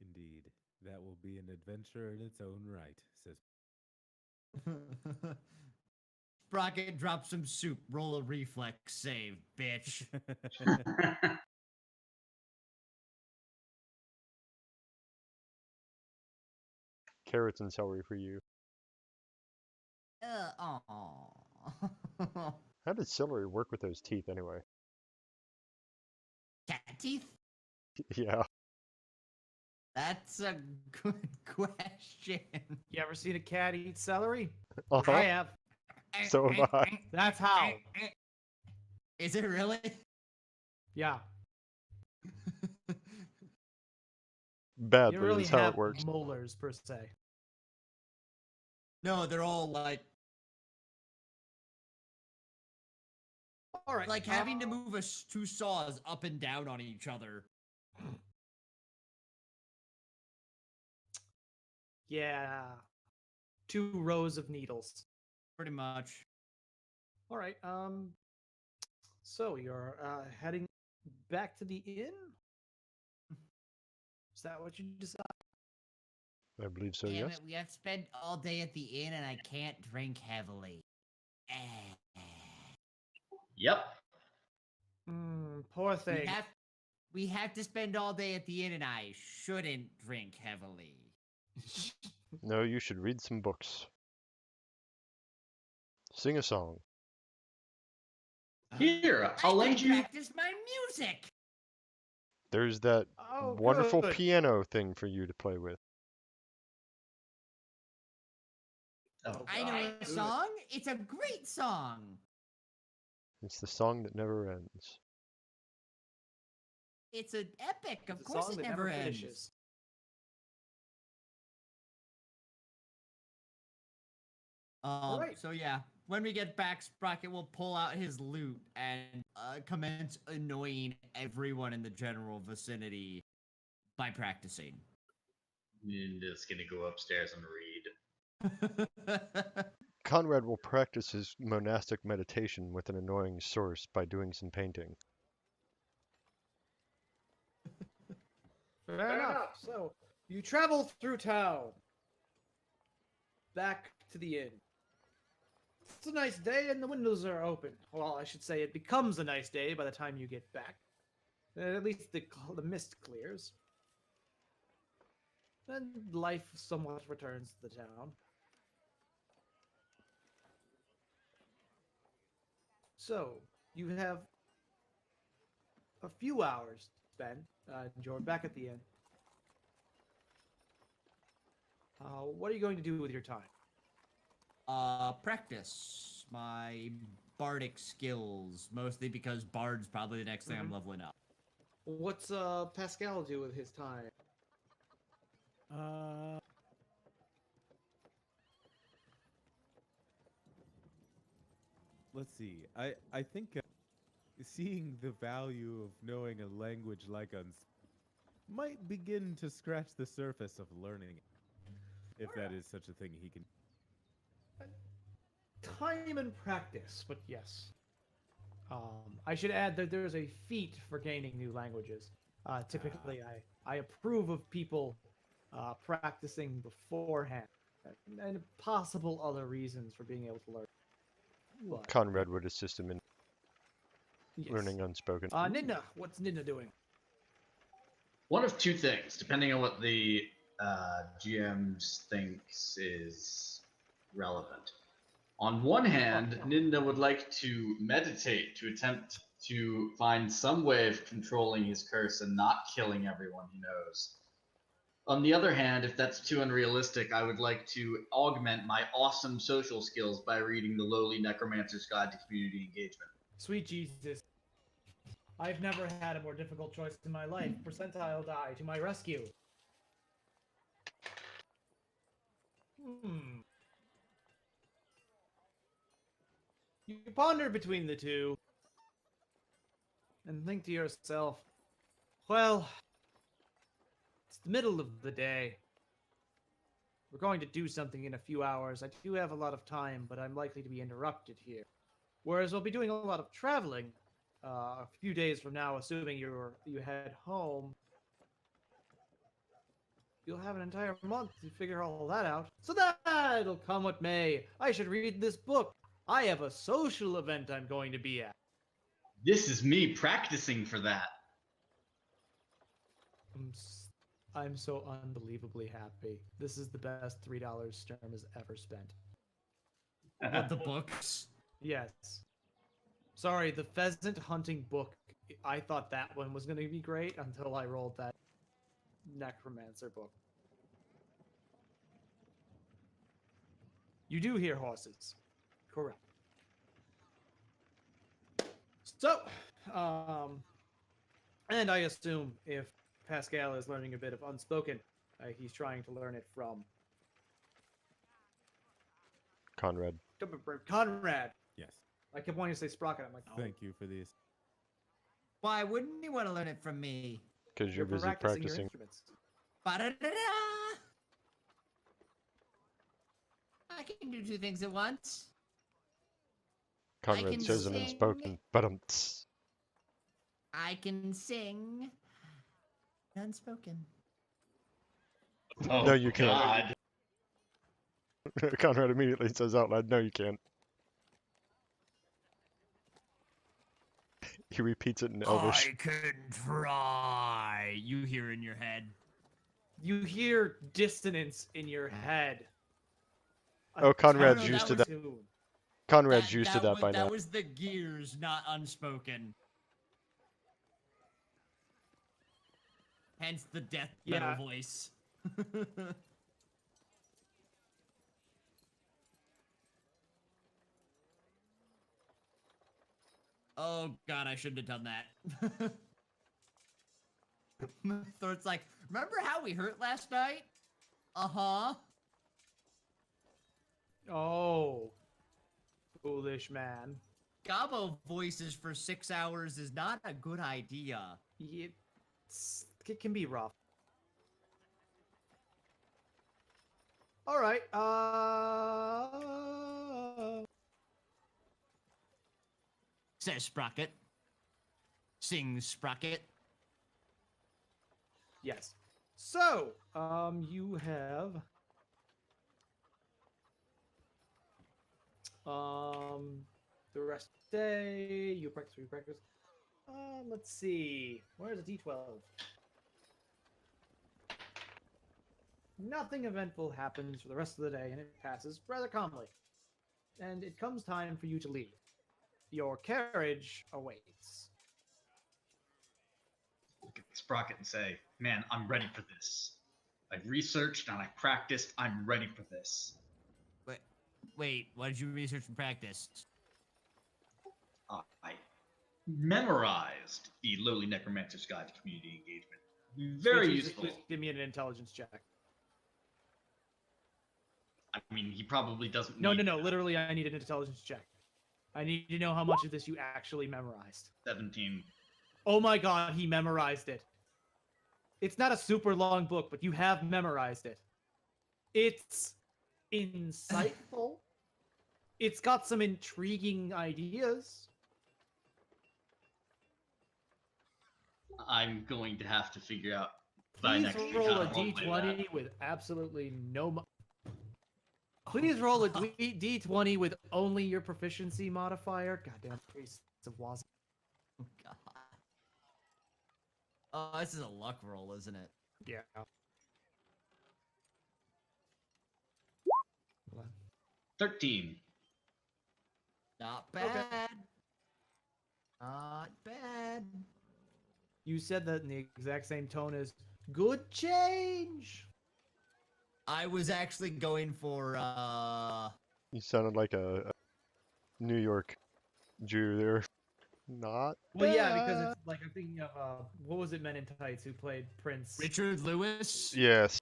Indeed, that will be an adventure in its own right, says Sprocket, drop some soup. Roll a reflex save, bitch. Carrots and celery for you. Aw. How does celery work with those teeth anyway? Cat teeth? Yeah. That's a good question. You ever seen a cat eat celery? Uh-huh. I have. So have I. That's how. Is it really? Yeah. You Badly don't really is how have it works. molars per se. No, they're all like All right. having to move two saws up and down on each other. Yeah. 2 rows of needles. Pretty much. All right. So you're heading back to the inn? Is that what you decided? I believe so, Damn yes. it, we have to spend all day at the inn and I can't drink heavily. Yep. Poor thing. We have to spend all day at the inn and I shouldn't drink heavily. No, you should read some books. Sing a song. Here, I'll I lend can you. practice my music. There's that Oh, wonderful good. piano thing for you to play with. Oh, I know God. a song. It's a great song. It's the song that never ends. It's an epic. Of It's a course song it that never ends. finishes. Alright. So yeah, when we get back, Sprocket will pull out his lute and commence annoying everyone in the general vicinity by practicing. Just gonna go upstairs and read. Conrad will practice his monastic meditation with an annoying source by doing some painting. Fair enough. So you travel through town. Back to the inn. It's a nice day and the windows are open. Well, I should say it becomes a nice day by the time you get back. At least the mist clears. Then life somewhat returns to the town. So, you have a few hours spent, and you're back at the inn. What are you going to do with your time? Practice my bardic skills, mostly because Bard's probably the next thing I'm leveling up. What's Pascal do with his time? Let's see. I think seeing the value of knowing a language like uns might begin to scratch the surface of learning it, if that is such a thing he can. Time and practice, but yes. I should add that there's a feat for gaining new languages. Typically, I approve of people practicing beforehand, and possible other reasons for being able to learn. But, Conrad would assist him in yes. learning unspoken. Ninna, what's Ninna doing? One of two things, depending on what the GM thinks is relevant. On one hand, Ninda would like to meditate to attempt to find some way of controlling his curse and not killing everyone he knows. On the other hand, if that's too unrealistic, I would like to augment my awesome social skills by reading the Lowly Necromancer's Guide to Community Engagement. Sweet Jesus. I've never had a more difficult choice in my life. Percentile die to my rescue. You ponder between the two and think to yourself, well, it's the middle of the day. We're going to do something in a few hours. I do have a lot of time, but I'm likely to be interrupted here. Whereas I'll be doing a lot of traveling a few days from now, assuming you head home. You'll have an entire month to figure all that out. So that'll come what may. I should read this book. I have a social event I'm going to be at. This is me practicing for that. I'm so unbelievably happy. This is the best $3 Sturm has ever spent. What, the books? Yes. Sorry, the pheasant hunting book. I thought that one was going to be great until I rolled that necromancer book. You do hear horses. Correct. So, and I assume if Pascal is learning a bit of Unspoken, he's trying to learn it from Conrad. Conrad. Yes. I kept wanting to say Sprocket. I'm like, oh, Thank you for these. Why wouldn't you want to learn it from me? Because you're busy your practicing. instruments. Ba-da-da-da! I can do two things at once. Conrad can says an sing. unspoken, but I can sing unspoken. Oh, No, you can't. God. Conrad immediately says out loud, "No, you can't." He repeats it in Elvish. I can try. You hear in your head. You hear dissonance in your head. Oh, Conrad's no, used to that that. Tune. Conrad's used to that was, by now. That was the gears, not unspoken. Hence the death metal Yeah. voice. Oh god, I shouldn't have done that. Thor's like, remember how we hurt last night? Uh-huh. Oh, foolish man. Gabo voices for 6 hours is not a good idea. It can be rough. All right. Says Sprocket. Sings Sprocket. Yes. So, you have the rest of the day. You practice. Let's see. Where's the D12? Nothing eventful happens for the rest of the day, and it passes rather calmly. And it comes time for you to leave. Your carriage awaits. Look at Sprocket and say, man, I'm ready for this. I've researched and I practiced. I'm ready for this. Wait, what did you research and practice? I memorized the Lowly Necromancer's Guide to Community Engagement. Very Speeches, useful. please give me an intelligence check. I mean, he probably doesn't No. need Literally, I need an intelligence check. I need to know how much of this you actually memorized. 17. Oh my god, he memorized it. It's not a super long book, but you have memorized it. It's insightful. It's got some intriguing ideas. I'm going to have to figure out by Please next week roll how a to roleplay d20 that. with absolutely no... Please roll a d20 with only your proficiency modifier. Goddamn priests of Waz. Oh god. Oh, this is a luck roll, isn't it? Yeah. 13. Not bad. Not bad. You said that in the exact same tone as good change. I was actually going for You sounded like a New York Jew there. Not. Well, yeah, because bad. it's like I'm thinking of what was it, Men in Tights, who played Prince? Richard Lewis. Yes.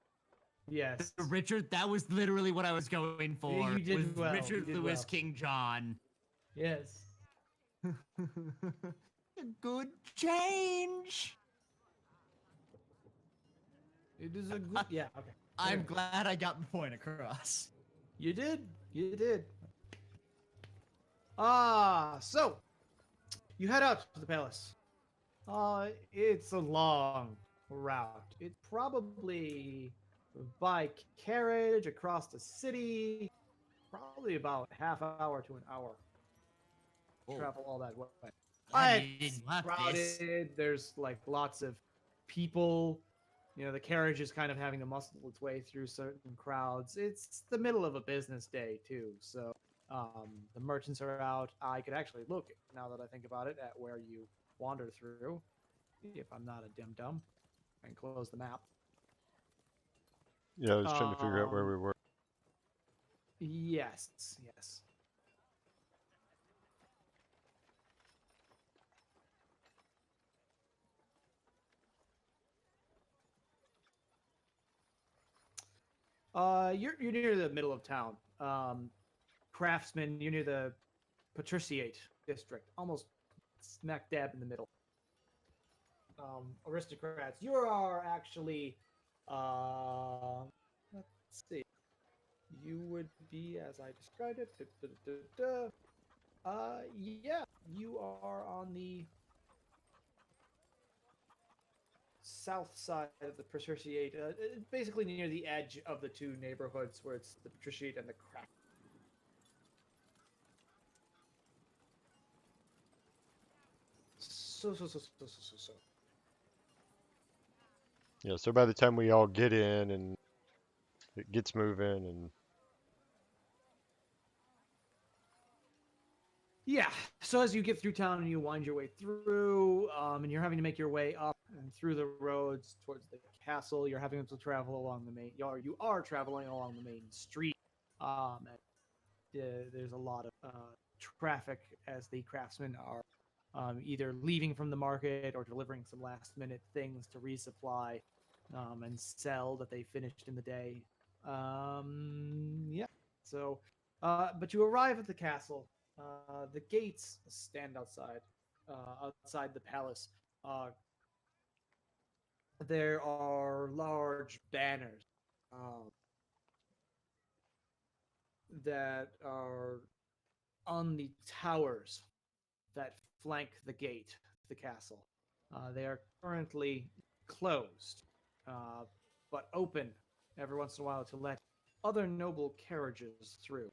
Yes. Richard, that was literally what I was going for. you did was well, you Richard did Lewis, well. King John. Yes. Good change. It is a good. Yeah. Okay. I'm Yeah. glad I got my point across. You did. You did. So you head out to the palace. It's a long route. It probably by carriage across the city. Probably about half hour to an hour. Oh, Travel all that way. glad you It's didn't want this. crowded. There's like lots of people. You know, the carriage is kind of having to muscle its way through certain crowds. It's the middle of a business day too, so the merchants are out. I could actually look, now that I think about it, at where you wander through, if I'm not a dim dum, and close the map. Yeah, I was trying to figure out where we were. Yes, yes. You're near the middle of town. Craftsman, you're near the Patriciate district, almost smack dab in the middle. Aristocrats, you are actually, uh, let's see, you would be, as I described it, yeah, you are on the south side of the Patriciate, basically near the edge of the two neighborhoods where it's the Patriciate and the Craft. So. Yeah, so by the time we all get in and it gets moving and Yeah. So as you get through town and you wind your way through, and you're having to make your way up and through the roads towards the castle, you're having to travel along the main. You are traveling along the main street. There's a lot of traffic as the craftsmen are either leaving from the market or delivering some last minute things to resupply and sell that they finished in the day. Yeah. So, but you arrive at the castle. The gates stand outside the palace. Uh, there are large banners um, that are on the towers that flank the gate of the castle. They are currently closed, uh, but open every once in a while to let other noble carriages through.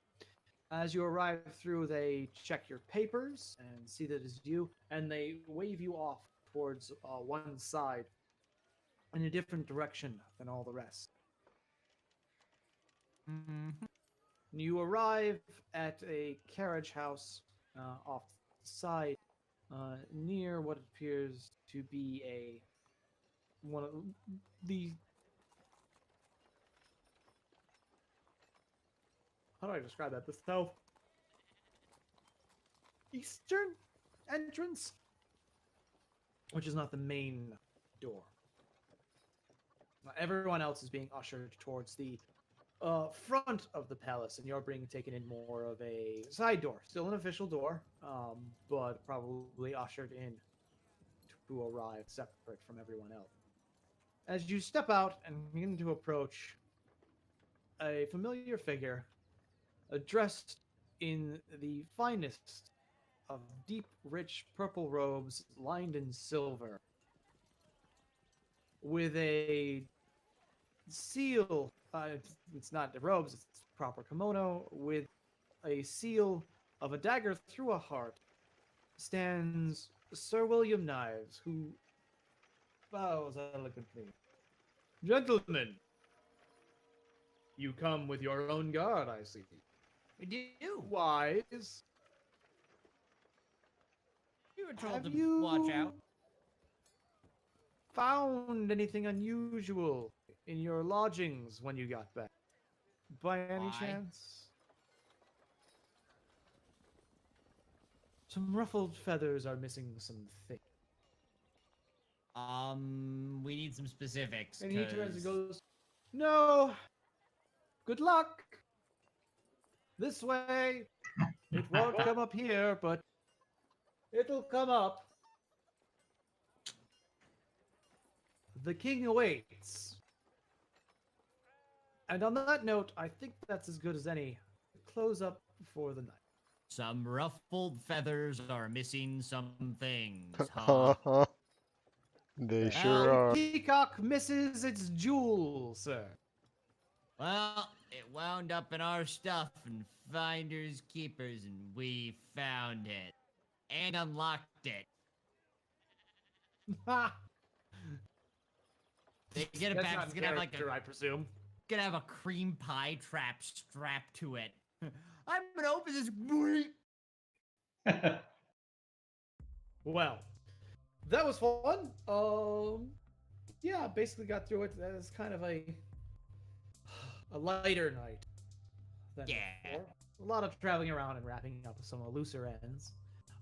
As you arrive through, they check your papers and see that it's you, and they wave you off towards one side in a different direction than all the rest. Mm-hmm. You arrive at a carriage house off the side, near what appears to be a one of the how do I describe that? The southeastern entrance, which is not the main door. Everyone else is being ushered towards the front of the palace, and you're being taken in more of a side door. Still an official door, but probably ushered in to arrive separate from everyone else. As you step out and begin to approach, a familiar figure, dressed in the finest of deep, rich purple robes lined in silver, with a seal. It's not the robes; it's proper kimono with a seal of a dagger through a heart. Stands Sir William Knives, who bows elegantly. Gentlemen, you come with your own guard, I see. We do. Wise. We were told Have to you watch out. found anything unusual in your lodgings when you got back? By any Why? chance? Some ruffled feathers are missing some things. We need some specifics. And he turns and 'cause- goes, No. Good luck. This way. It won't come up here, but it'll come up. The king awaits. And on that note, I think that's as good as any. Close up for the night. Some ruffled feathers are missing some things, huh? they Well, sure are. Peacock misses its jewel, sir. Well, it wound up in our stuff and finders keepers, and we found it and unlocked it. They get it That's back. not It's in gonna have like character, I presume. gonna have a cream pie trap strapped to it. I'm gonna open this. Well, that was fun. Yeah, basically got through it as kind of a lighter night than Yeah. before. A lot of traveling around and wrapping up some looser ends.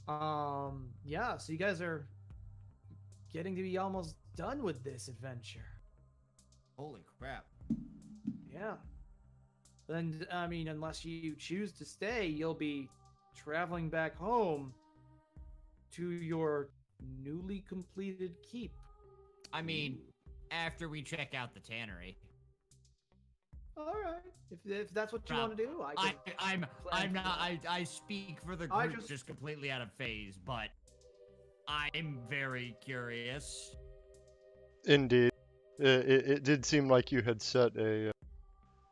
Yeah, so you guys are getting to be almost done with this adventure. Holy crap! Yeah. And I mean, unless you choose to stay, you'll be traveling back home to your newly completed keep. I mean, after we check out the tannery. All right, if that's what you Rob, want to do, I'm plan not. for that. I speak for the I group just completely out of phase, but I'm very curious. Indeed. It did seem like you had set a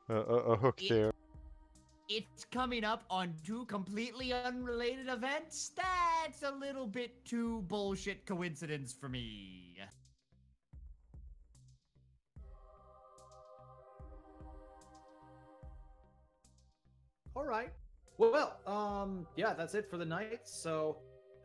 hook there. It's coming up on two completely unrelated events. That's a little bit too bullshit coincidence for me. All right. Well, yeah, that's it for the night. So,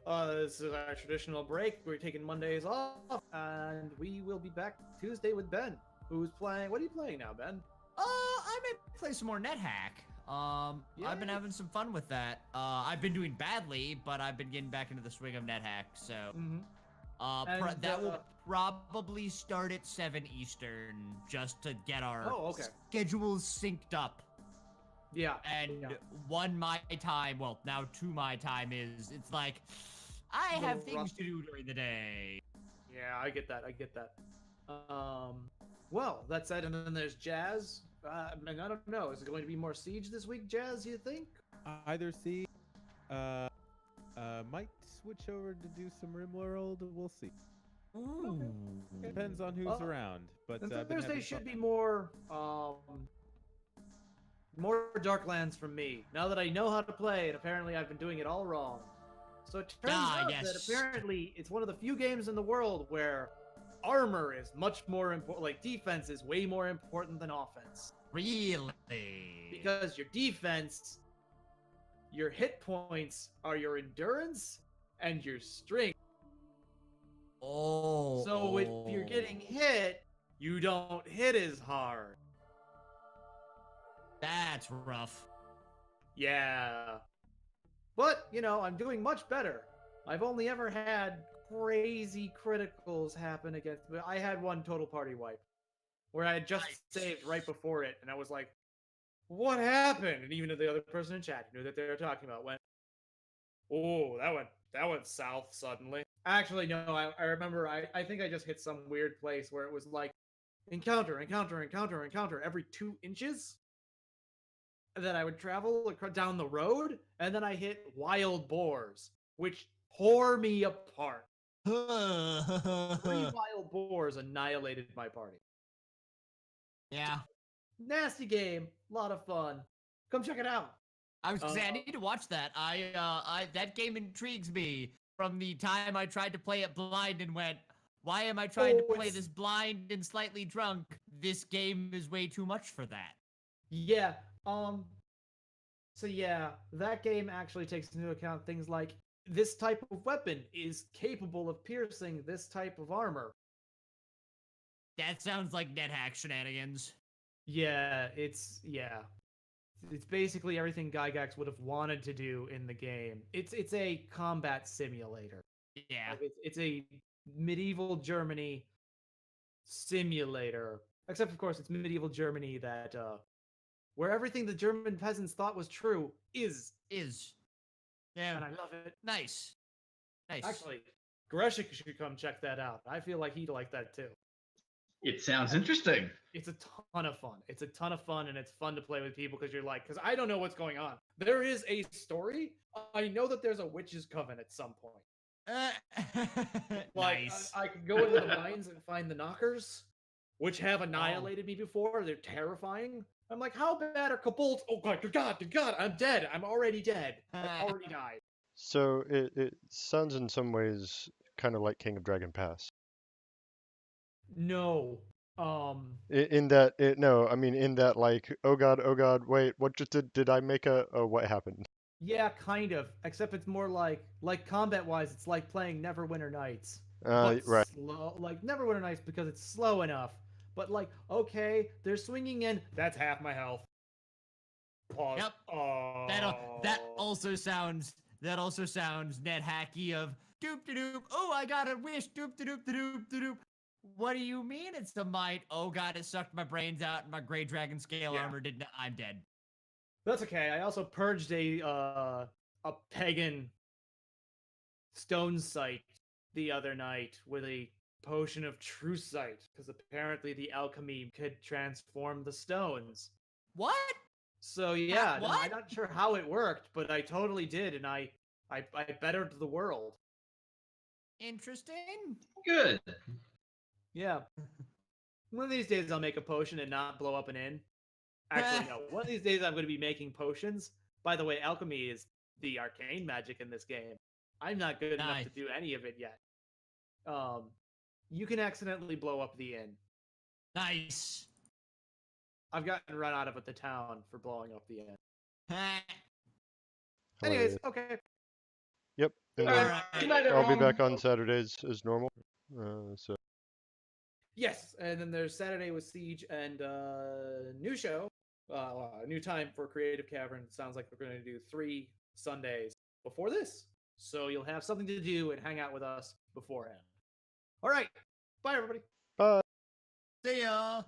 this is our traditional break. We're taking Mondays off, and we will be back Tuesday with Ben, who's playing. What are you playing now, Ben? I may play some more NetHack. I've been Yeah. having some fun with that. I've been doing badly, but I've been getting back into the swing of NetHack. So, And, that will probably start at 7 Eastern, just to get our okay. schedules synced up. Yeah. And yeah. 1 my time, well, now 2 my time it's like, I Little have things rough. to do during the day. Yeah, I get that. I get that. Well, that said, and then there's Jazz. And I don't know. Is it going to be more Siege this week, Jazz? You think? Either see, might switch over to do some RimWorld. We'll see. Ooh. Depends on who's around. But And been Thursday having should fun. be more Darklands from me. Now that I know how to play, and apparently I've been doing it all wrong. So it turns out that yes. apparently it's one of the few games in the world where armor is much more important. Like defense is way more important than offense. Really? Because your defense, your hit points are your endurance and your strength. Oh. So if you're getting hit, you don't hit as hard. That's rough. Yeah. But, you know, I'm doing much better. I've only ever had crazy criticals happen against me. I had one total party wipe where I had just Nice. saved right before it, and I was like, what happened? And even the other person in chat who knew that they were talking about went, oh, that went south suddenly. Actually, no, I remember I think I just hit some weird place where it was like encounter every 2 inches that I would travel down the road, and then I hit wild boars, which tore me apart. 3 wild boars annihilated my party. Yeah. Nasty game, a lot of fun. Come check it out. I was gonna say I need to watch that. I that game intrigues me from the time I tried to play it blind and went, why am I trying to play it's- this blind and slightly drunk? This game is way too much for that. Yeah. So yeah, that game actually takes into account things like this type of weapon is capable of piercing this type of armor. That sounds like NetHack shenanigans. Yeah, it's basically everything Gygax would have wanted to do in the game. It's a combat simulator. Yeah. Like, it's a medieval Germany simulator. Except of course it's medieval Germany that where everything the German peasants thought was true is. Yeah. And I love it. Nice. Nice. Actually, Greshik should come check that out. I feel like he'd like that too. It sounds interesting. It's a ton of fun. It's a ton of fun, and it's fun to play with people because you're like, because I don't know what's going on. There is a story. I know that there's a witch's coven at some point. Like, nice. I could go into the mines and find the knockers, which have annihilated me before. They're terrifying. I'm like, how bad are kobolds? Oh God, I'm dead. I'm already dead. I already died. So it sounds in some ways kind of like King of Dragon Pass. No. In that no, I mean in that like oh god, wait, what just did I make what happened? Yeah, kind of. Except it's more like combat-wise, it's like playing Neverwinter Nights, but Right. slow. Like Neverwinter Nights because it's slow enough. But like, okay, they're swinging in. That's half my health. Pause. Yep. Oh. That also sounds net hacky of doop de doop. Oh, I got a wish. Doop de doop de doop de doop. What do you mean it's the might? Oh god, it sucked my brains out and my gray dragon scale armor didn't. I'm dead. That's okay. I also purged a pagan stone site the other night with a potion of true sight because apparently the alchemy could transform the stones. What? So yeah, What? I'm not sure how it worked, but I totally did, and I bettered the world. Interesting. Good. Yeah. One of these days I'll make a potion and not blow up an inn. Actually, no. One of these days I'm going to be making potions. By the way, alchemy is the arcane magic in this game. I'm not good enough to do any of it yet. You can accidentally blow up the inn. Nice. I've gotten run out of the town for blowing up the inn. Hilarious. Anyways, okay. Yep. And All then right. Good night, I'll be everyone. back on Saturdays as normal. So Yes, and then there's Saturday with Siege and new show, new time for Creative Cavern. It sounds like we're going to do 3 Sundays before this, so you'll have something to do and hang out with us beforehand. All right, bye everybody. bye. See ya.